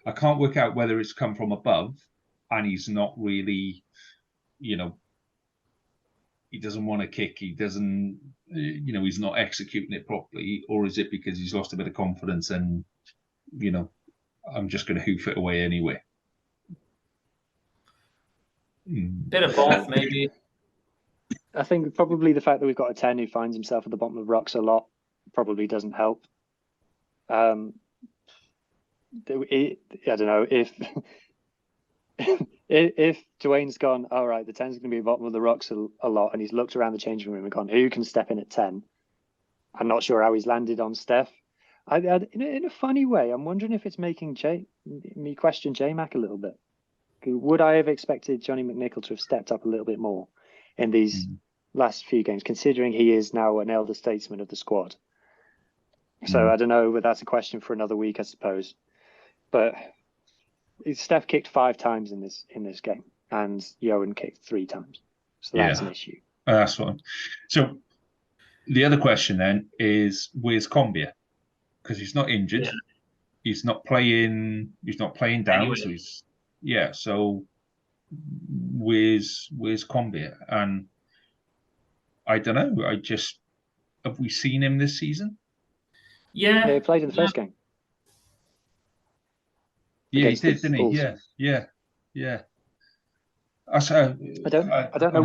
I can't work out whether it's come from above and he's not really, he doesn't want to kick, he doesn't, he's not executing it properly, or is it because he's lost a bit of confidence and, I'm just going to hoof it away anyway? Bit of both, maybe. I think probably the fact that we've got a 10 who finds himself at the bottom of rucks a lot probably doesn't help. I don't know if Dwayne's gone, all right, the 10's going to be at the bottom of the rocks a lot, and he's looked around the changing room and gone, who can step in at 10? I'm not sure how he's landed on Steph. In a funny way, I'm wondering if it's making me question J-Mac a little bit. Would I have expected Johnny McNichol to have stepped up a little bit more in these last few games, considering he is now an elder statesman of the squad? So I don't know, but that's a question for another week, I suppose. But Steph kicked 5 times in this game, and Johan kicked 3 times. So that's an issue. That's fine. So the other question then is, where's Combia? Because he's not injured. Yeah. He's not playing. He's not playing down. Anyway. So So where's Combia? And I don't know. Have we seen him this season? Yeah. He played in the first game. Yeah, he Against the did, didn't he? Bulls. Yeah. I don't know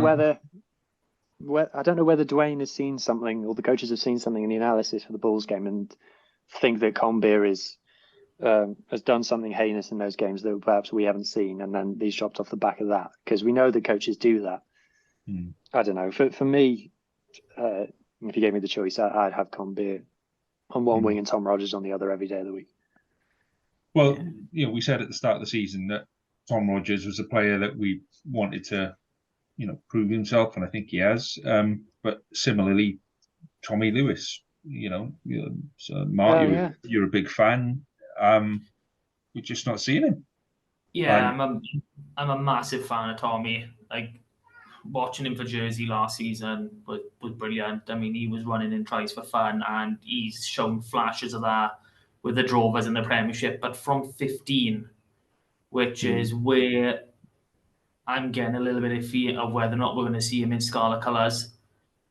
whether Dwayne has seen something, or the coaches have seen something in the analysis for the Bulls game and think that Combeer has done something heinous in those games that perhaps we haven't seen, and then these dropped off the back of that, because we know that coaches do that. I don't know. For me, if you gave me the choice, I'd have Combeer on one wing and Tom Rogers on the other every day of the week. Well, we said at the start of the season that Tom Rogers was a player that we wanted to, prove himself, and I think he has. But similarly, Tommy Lewis, so Mark, you're a big fan. We're just not seeing him. Yeah, I'm a massive fan of Tommy. Like, watching him for Jersey last season was brilliant. I mean, he was running in tries for fun, and he's shown flashes of that with the Drovers in the Premiership. But from 15, which is where I'm getting a little bit iffy of whether or not we're going to see him in Scarlet colours.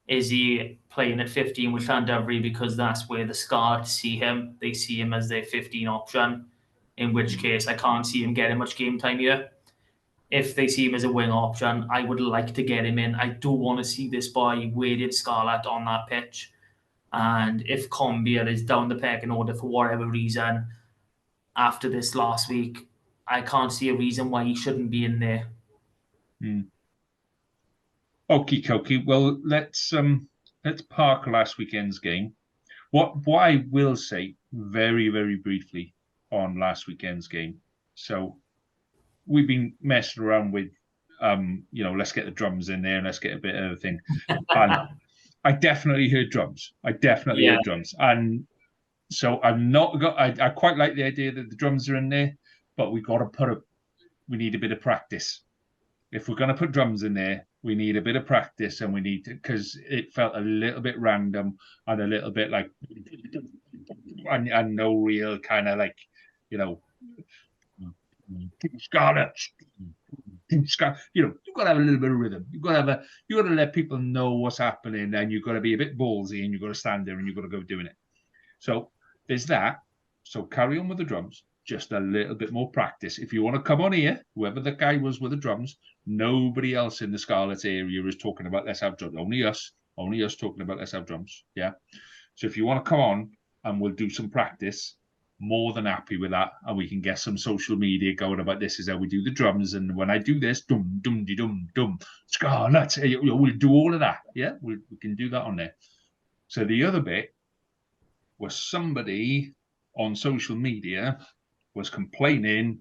Is he playing at 15 with Llandovery because that's where the Scarlet see him? They see him as their 15 option, in which case I can't see him getting much game time here. If they see him as a wing option, I would like to get him in. I do want to see this boy weighted Scarlet on that pitch. And if Combier is down the pecking order for whatever reason after this last week, I can't see a reason why he shouldn't be in there. Okie dokie. Well, let's park last weekend's game. What I will say very, very briefly on last weekend's game. So we've been messing around with, let's get the drums in there and let's get a bit of everything. And I definitely heard drums. Heard drums. And so I quite like the idea that the drums are in there, but we need a bit of practice. If we're going to put drums in there, we need a bit of practice, and we need to, because it felt a little bit random and a little bit like, and no real kind of like, Scarlet. You've got to have a little bit of rhythm. You've got to let people know what's happening, and you've got to be a bit ballsy, and you've got to stand there and you've got to go doing it. So there's that. So carry on with the drums. Just a little bit more practice. If you want to come on here, whoever the guy was with the drums, nobody else in the Scarlet area is talking about let's have drums. Only us talking about let's have drums. Yeah. So if you want to come on and we'll do some practice, more than happy with that, and we can get some social media going about this is how we do the drums, and when I do this, dum dum de dum dum Scarlet, we'll do all of that. Yeah, we can do that on there. So the other bit was somebody on social media was complaining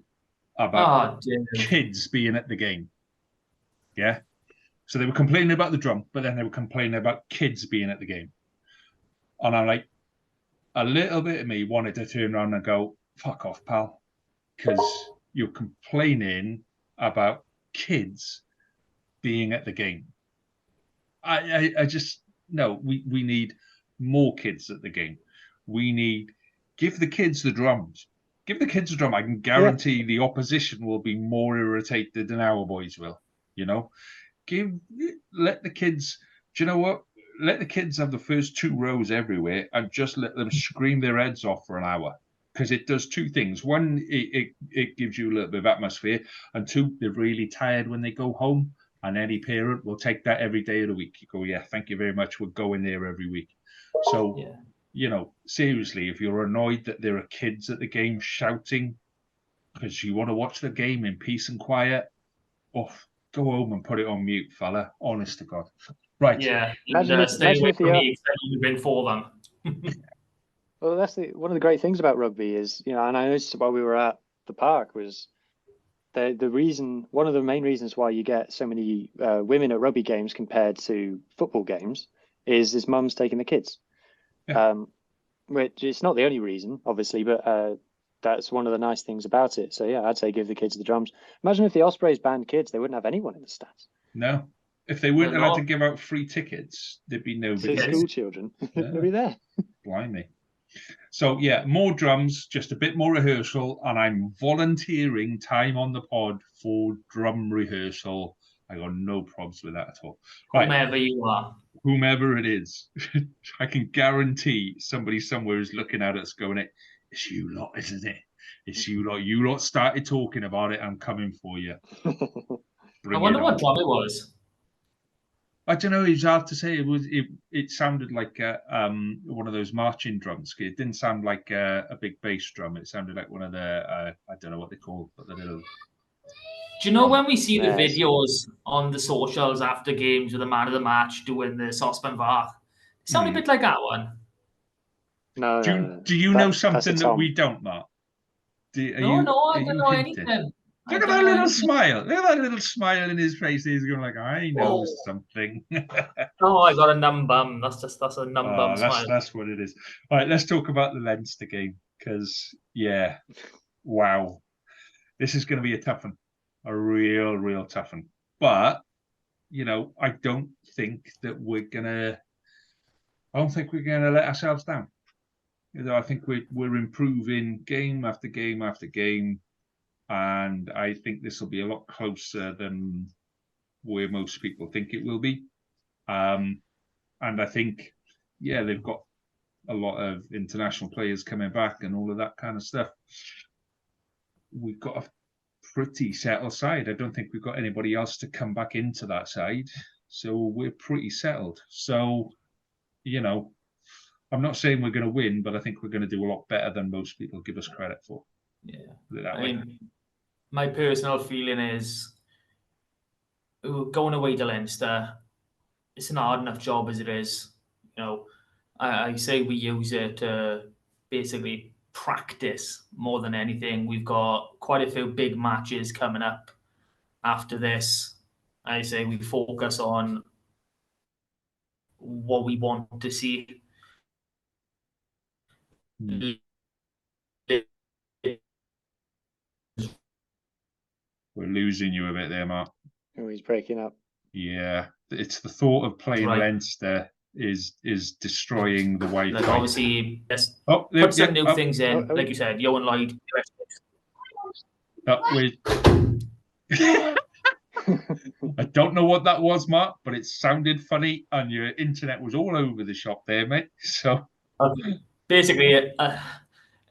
about kids being at the game. Yeah. So they were complaining about the drum, but then they were complaining about kids being at the game. And I'm like, a little bit of me wanted to turn around and go, fuck off, pal. Because you're complaining about kids being at the game. I just, no, we need more kids at the game. Give the kids the drums. Give the kids a drum. I can guarantee the opposition will be more irritated than our boys will. Let the kids. Do you know what? Let the kids have the first 2 rows everywhere, and just let them scream their heads off for an hour. Because it does 2 things. One, it gives you a little bit of atmosphere, and 2, they're really tired when they go home. And any parent will take that every day of the week. You go, yeah, thank you very much. We're going there every week. So. Yeah. Seriously, if you're annoyed that there are kids at the game shouting because you want to watch the game in peace and quiet, go home and put it on mute, fella. Honest to God. Right. Yeah. Stay away from me, you've been for them. Well, that's one of the great things about rugby is, and I noticed while we were at the park was the reason, one of the main reasons why you get so many women at rugby games compared to football games is mums taking the kids. Which it's not the only reason, obviously, but that's one of the nice things about it. So yeah, I'd say give the kids the drums. Imagine if the Ospreys banned kids, they wouldn't have anyone in the stands. No, If they weren't They're allowed to not. give out free tickets, there'd be To nobody. Yes. school children. They'll be there. Blimey. So yeah, more drums, just a bit more rehearsal, and I'm volunteering time on the pod for drum rehearsal. I got no problems with that at all. Right, Whomever you are. whomever it is, I can guarantee somebody somewhere is looking at us going, "It's you lot, isn't it? It's you lot. You lot started talking about it. I'm coming for you." I Bring wonder it what on. drum it was. I don't know. It's hard to say. It sounded like one of those marching drums. It didn't sound like a big bass drum. It sounded like one of the I don't know what they call, but the little. Do you know when we see the Yes. videos on the socials after games with the man of the match doing the saucepan var? It sounded a bit like that one. No, Do you know That's a something that Tom. we don't, Mark? No, I don't know anything. Look at that little smile. Look at that little smile in his face. He's going like, I know Oh. something. Oh, I got a numb bum. That's a numb bum smile. That's what it is. All right, let's talk about the Leinster game because wow, this is going to be a tough one, a real tough one. But I don't think we're gonna let ourselves down. I think we're improving game after game after game. And I think this will be a lot closer than where most people think it will be. And I think, they've got a lot of international players coming back and all of that kind of stuff. We've got a pretty settled side. I don't think we've got anybody else to come back into that side. So we're pretty settled. So, I'm not saying we're going to win, but I think we're going to do a lot better than most people give us credit for. Yeah. I mean, my personal feeling is going away to Leinster, it's an hard enough job as it is. I say we use it to basically practice more than anything. We've got quite a few big matches coming up after this. I say we focus on what we want to see. We're losing you a bit there, Mark. Oh, he's breaking up. Yeah, it's the thought of playing Leinster is destroying the Wi-Fi. Like obviously, yes, there, put some new things in, oh. like you said, Johan Lloyd. I don't know what that was, Mark, but it sounded funny, and your internet was all over the shop there, mate. So basically,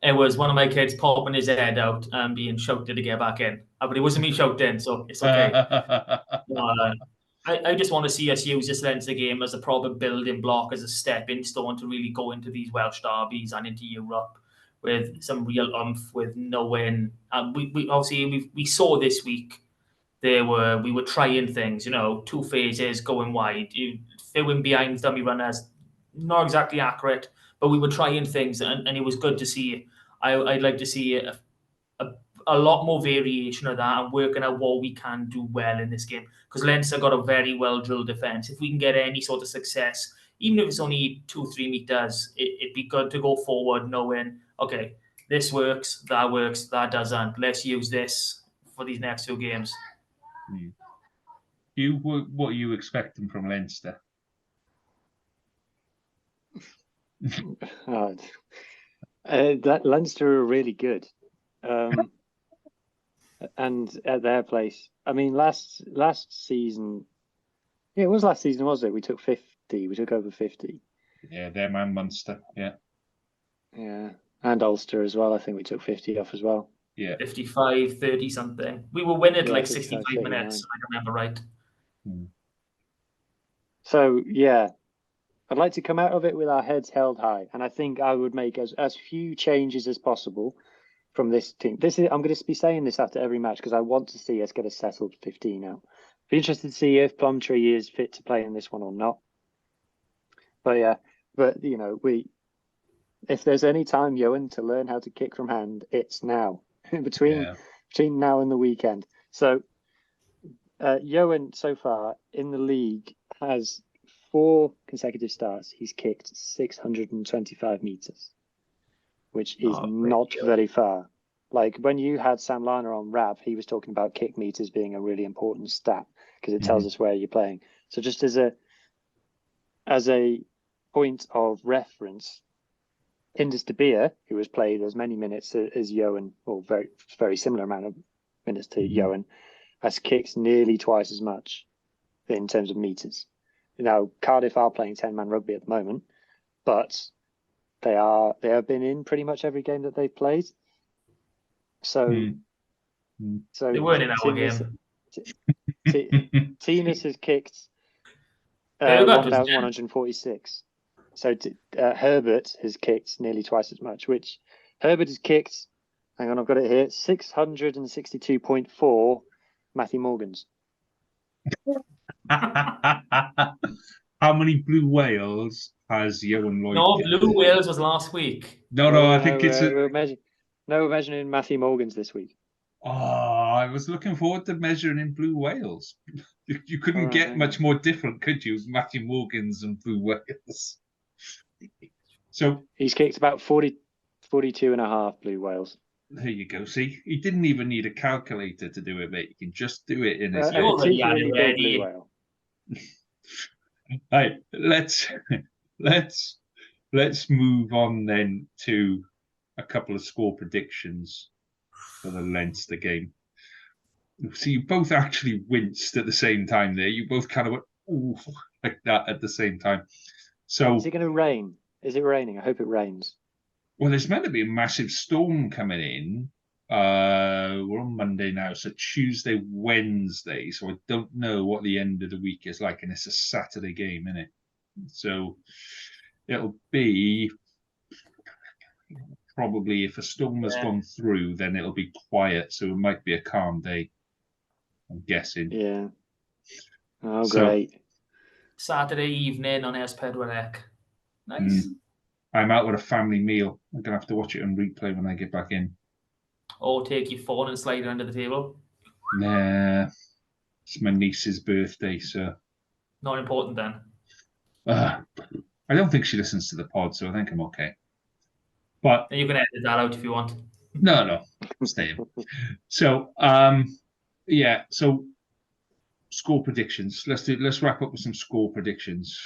it was one of my kids popping his head out and being shouted to get back in. But it wasn't me shouting, so it's okay. I just want to see us use this Leinster game as a proper building block, as a stepping stone to really go into these Welsh derbies and into Europe with some real oomph, with knowing. We obviously we saw this week we were trying things, 2 phases going wide, filling behind dummy runners, not exactly accurate, but we were trying things, and it was good to see. I'd like to see a lot more variation of that and working out what we can do well in this game, because Leinster got a very well drilled defence. If we can get any sort of success, even if it's only 2-3 meters, it'd be good to go forward knowing, okay, this works, that doesn't. Let's use this for these next 2 games. What are you expecting from Leinster? That Leinster are really good. And at their place, I mean, last season, it was last season, was it? We took 50. We took over 50. Yeah, their man Munster. Yeah, and Ulster as well. I think we took 50 off as well. Yeah, 55, 30 something. We were winning like 65, 65 minutes. I remember right. So I'd like to come out of it with our heads held high, and I think I would make as few changes as possible from this team. I'm going to be saying this after every match because I want to see us get a settled 15 out. Be interested to see if Plumtree is fit to play in this one or not. But if there's any time, Johan, to learn how to kick from hand, it's now. between now and the weekend. So Johan so far in the league has 4 consecutive starts. He's kicked 625 meters, which is not very far. Like when you had Sam Lana on Rab, he was talking about kick meters being a really important stat because it tells us where you're playing. So just as a point of reference, Indus De Beer, who has played as many minutes as Johan, or very similar amount of minutes to Johan, has kicked nearly twice as much in terms of meters. Now, Cardiff are playing 10-man rugby at the moment, but they have been in pretty much every game that they've played. So, so They weren't in our game. Timus has kicked Herbert was 1,146. So Herbert has kicked nearly twice as much, which Herbert has kicked, hang on, I've got it here, 662.4 Matthew Morgans. How many blue whales has Johan Lloyd? No, blue whales was last week. No, I think it's we're measuring Matthew Morgans this week. Oh, I was looking forward to measuring in blue whales. You couldn't get much more different, could you? Matthew Morgans and blue whales. So he's kicked about 42 and a half blue whales. There you go. See, he didn't even need a calculator to do it, mate. You can just do it in his head. Already had it ready. Right, let's move on then to a couple of score predictions for the Leinster game. So you both actually winced at the same time there. You both kind of went, ooh, like that at the same time. So is it going to rain? Is it raining? I hope it rains. Well, there's meant to be a massive storm coming in. We're on Monday now, so Tuesday, Wednesday. So I don't know what the end of the week is like, and it's a Saturday game, isn't it? So it'll be probably, if a storm has gone through, then it'll be quiet. So it might be a calm day, I'm guessing. Yeah. Oh, great. Saturday evening on S4C. Nice. I'm out with a family meal. I'm going to have to watch it on replay when I get back in. Or take your phone and slide it under the table. Nah. It's my niece's birthday, so... Not important then. I don't think she listens to the pod, so I think I'm okay. But you can edit that out if you want. No. Stay in. So, yeah. So, score predictions. Let's wrap up with some score predictions.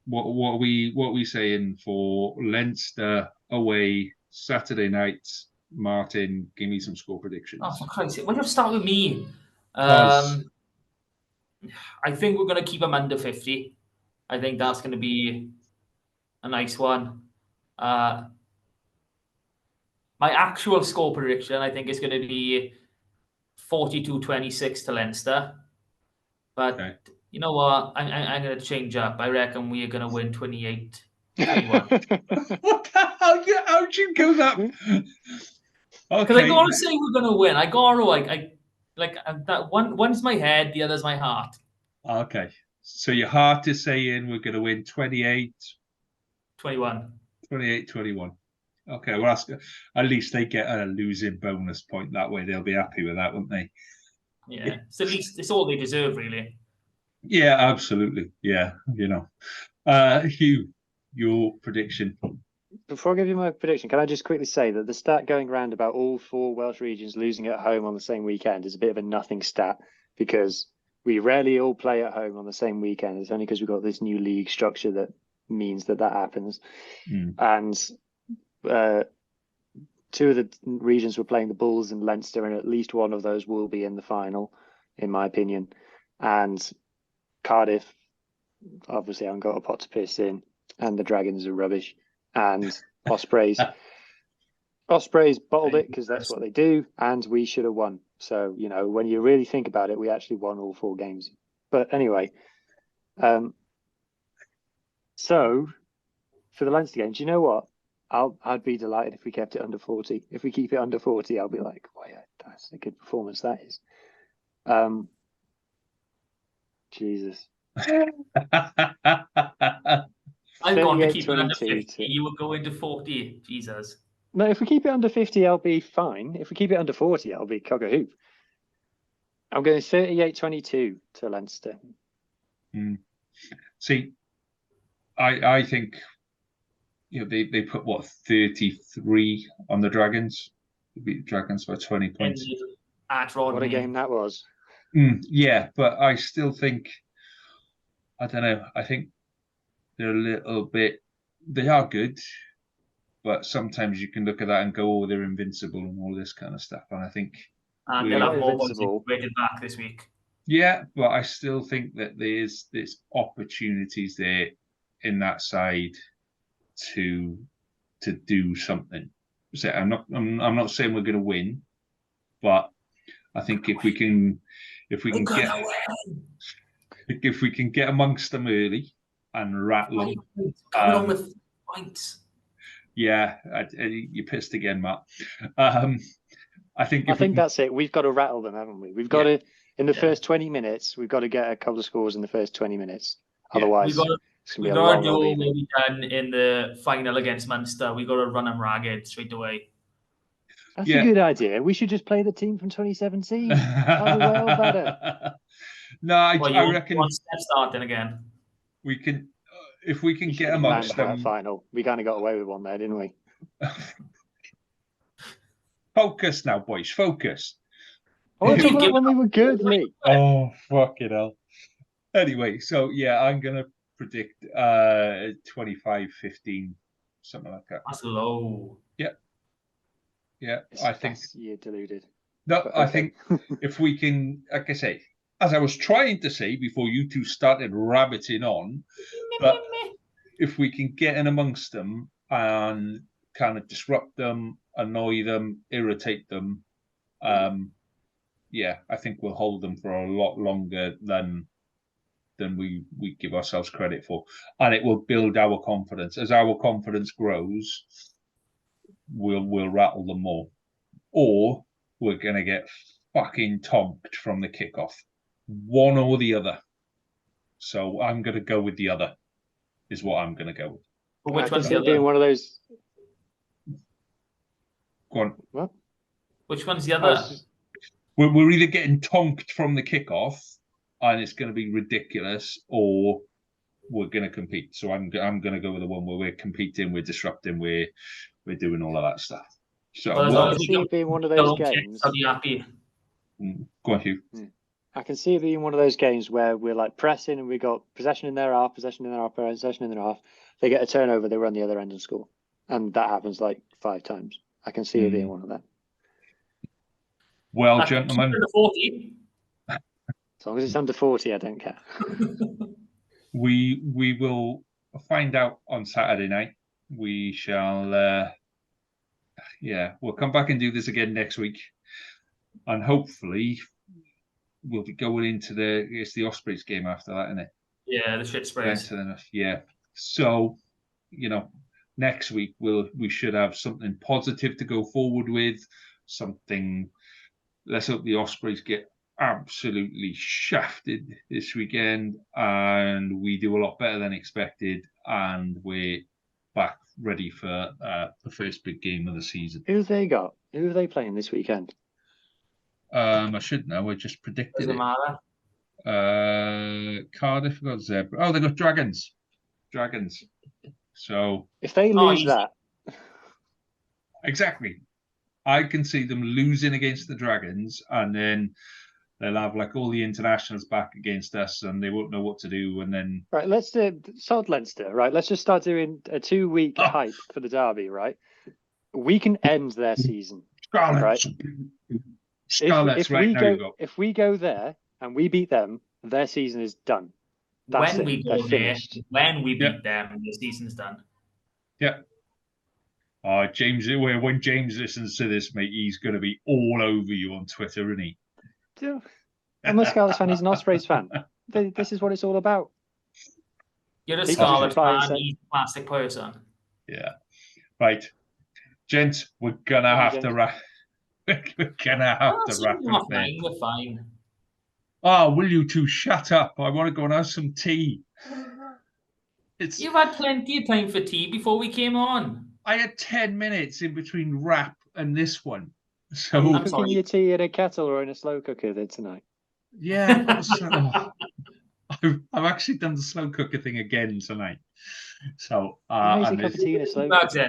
What are we saying for Leinster away Saturday night? Martyn, give me some score predictions. Oh, for Christ's sake! Why don't you start with me? I think we're going to keep them under 50. I think that's going to be a nice one. My actual score prediction, I think, is going to be 42-26 to Leinster. But you know what? I'm going to change up. I reckon we are going to win 28-21. What the hell? How'd you go that? Because I got to say we're going to win. I got to, that one's my head, the other's my heart. Okay. So your heart is saying we're going to win 28-21. 28-21. Okay, well, at least they get a losing bonus point that way. They'll be happy with that, won't they? Yeah, so at least it's all they deserve, really. Yeah, absolutely. Yeah, Hugh, your prediction. Before I give you my prediction, can I just quickly say that the stat going around about all 4 Welsh regions losing at home on the same weekend is a bit of a nothing stat, because we rarely all play at home on the same weekend. It's only because we've got this new league structure that means that happens. And 2 of the regions were playing the Bulls and Leinster, and at least one of those will be in the final, in my opinion. And Cardiff, obviously, I haven't got a pot to piss in, and the Dragons are rubbish. And Ospreys bottled it because that's what they do, and we should have won. So, when you really think about it, we actually won all 4 games. But anyway, so for the Leinster game, do you know what? I'd be delighted if we kept it under 40. If we keep it under 40, I'll be like, "Oh yeah, that's a good performance. That is." Jesus. I'm going to keep it under 50. You will go into 40. Jesus. No, if we keep it under 50, I'll be fine. If we keep it under 40, I'll be cock a hoop. I'm going 38-22 to Leinster. See, I think they put 33 on the Dragons. They beat the Dragons by 20 points. What a game that was. Yeah, but I still think I don't know. I think they're a little bit. They are good, but sometimes you can look at that and go, "Oh, they're invincible" and all this kind of stuff. And I think, And they'll have more points invincible. rated back this week. yeah, but I still think that there's opportunities there in that side to do something. So I'm not saying we're going to win, but I think if we can get amongst them early and rattle them, Coming on with points. yeah, you're pissed again, Matt. I think that's it. We've got to rattle them, haven't we? We've got to, in the first 20 minutes, we've got to get a couple of scores in the first 20 minutes. Otherwise, it's going to be a long old evening. We've done in the final against Munster. We've got to run them ragged straight away. That's a good idea. We should just play the team from 2017. That'll be well better. No, I reckon. One step starting again. We can, if we can get amongst them. Final. We kind of got away with one there, didn't we? Focus now, boys. Focus. Oh, it's about when we were good, Lee. Oh, fucking hell. Anyway, so yeah, I'm gonna predict 25-15, something like that. That's low. Yeah, I think you're deluded. No, okay. I think if we can, like I say, as I was trying to say before you two started rabbiting on, but if we can get in amongst them and kind of disrupt them, annoy them, irritate them, yeah, I think we'll hold them for a lot longer than we give ourselves credit for, and it will build our confidence. As our confidence grows, we'll rattle them more, or we're gonna get fucking tonked from the kickoff, one or the other. So I'm gonna go with the other. Is what I'm gonna go with. But which one's the other? Being one of those. Go on. What? Which one's the other? We're either getting tonked from the kickoff, and it's going to be ridiculous, or we're going to compete. So I'm going to go with the one where we're competing, we're disrupting, we're doing all of that stuff. So I can see it being one of those games. I'll be happy. Go on, Hugh. I can see it being one of those games where we're like pressing and we got possession in their half, possession in their half, possession in their half. They get a turnover, they run the other end and score, and that happens like 5 times. I can see it being one of them. Well, gentlemen, as long as it's under 40, I don't care. we will find out on Saturday night. We shall, we'll come back and do this again next week, and hopefully we'll be going into the Ospreys game after that, isn't it? Yeah, the shit sprays. Yeah. So, next week we should have something positive to go forward with. Something. Let's hope the Ospreys get absolutely shafted this weekend, and we do a lot better than expected, and we're back ready for the first big game of the season. Who have they got? Who are they playing this weekend? I should know. I just predicted Doesn't matter. Cardiff got Zebra. Oh, they got Dragons. So if they lose that, exactly, I can see them losing against the Dragons, and then they'll have like all the internationals back against us, and they won't know what to do. And then right, let's do sod Leinster. Right, let's just start doing a 2-week hype for the derby. Right, we can end their season. Scarlets. Right. Scarlets, if we go there and we beat them, their season is done. That's when it. we go there, when we beat them, the season's done. Yeah. James, when James listens to this, mate, he's going to be all over you on Twitter, isn't he? I'm a Scarlets fan. He's an Ospreys fan. This is what it's all about. You're a Scarlet fan. He's a plastic person. Yeah. Right. Gents, we're going to have to wrap. We're going to have to wrap it up. We're fine. Oh, will you two shut up? I want to go and have some tea. You've had plenty of time for tea before we came on. I had 10 minutes in between rap and this one. So I'm cooking your tea in a kettle or in a slow cooker there tonight. Yeah. I've actually done the slow cooker thing again tonight. So cup of tea in a slow cooker.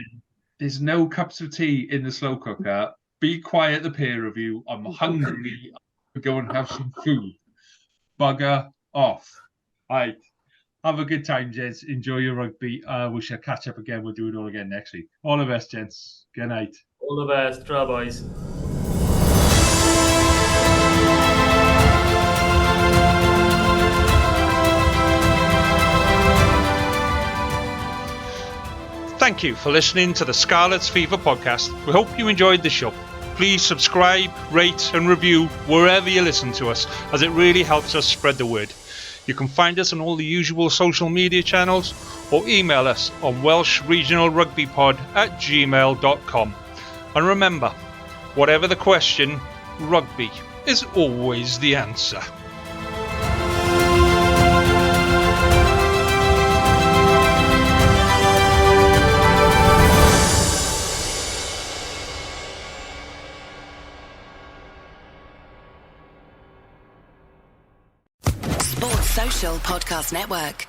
There's no cups of tea in the slow cooker. Be quiet, the peer review. I'm hungry. Go and have some food. Bugger off. Right. Have a good time, gents. Enjoy your rugby. We shall catch up again. We'll do it all again next week. All the best, gents. Good night. All the best. Try, boys. Thank you for listening to the Scarlet's Fever podcast. We hope you enjoyed the show. Please subscribe, rate and review wherever you listen to us, as it really helps us spread the word. You can find us on all the usual social media channels or email us on welshregionalrugbypod@gmail.com. And remember, whatever the question, rugby is always the answer. Sports Social Podcast Network.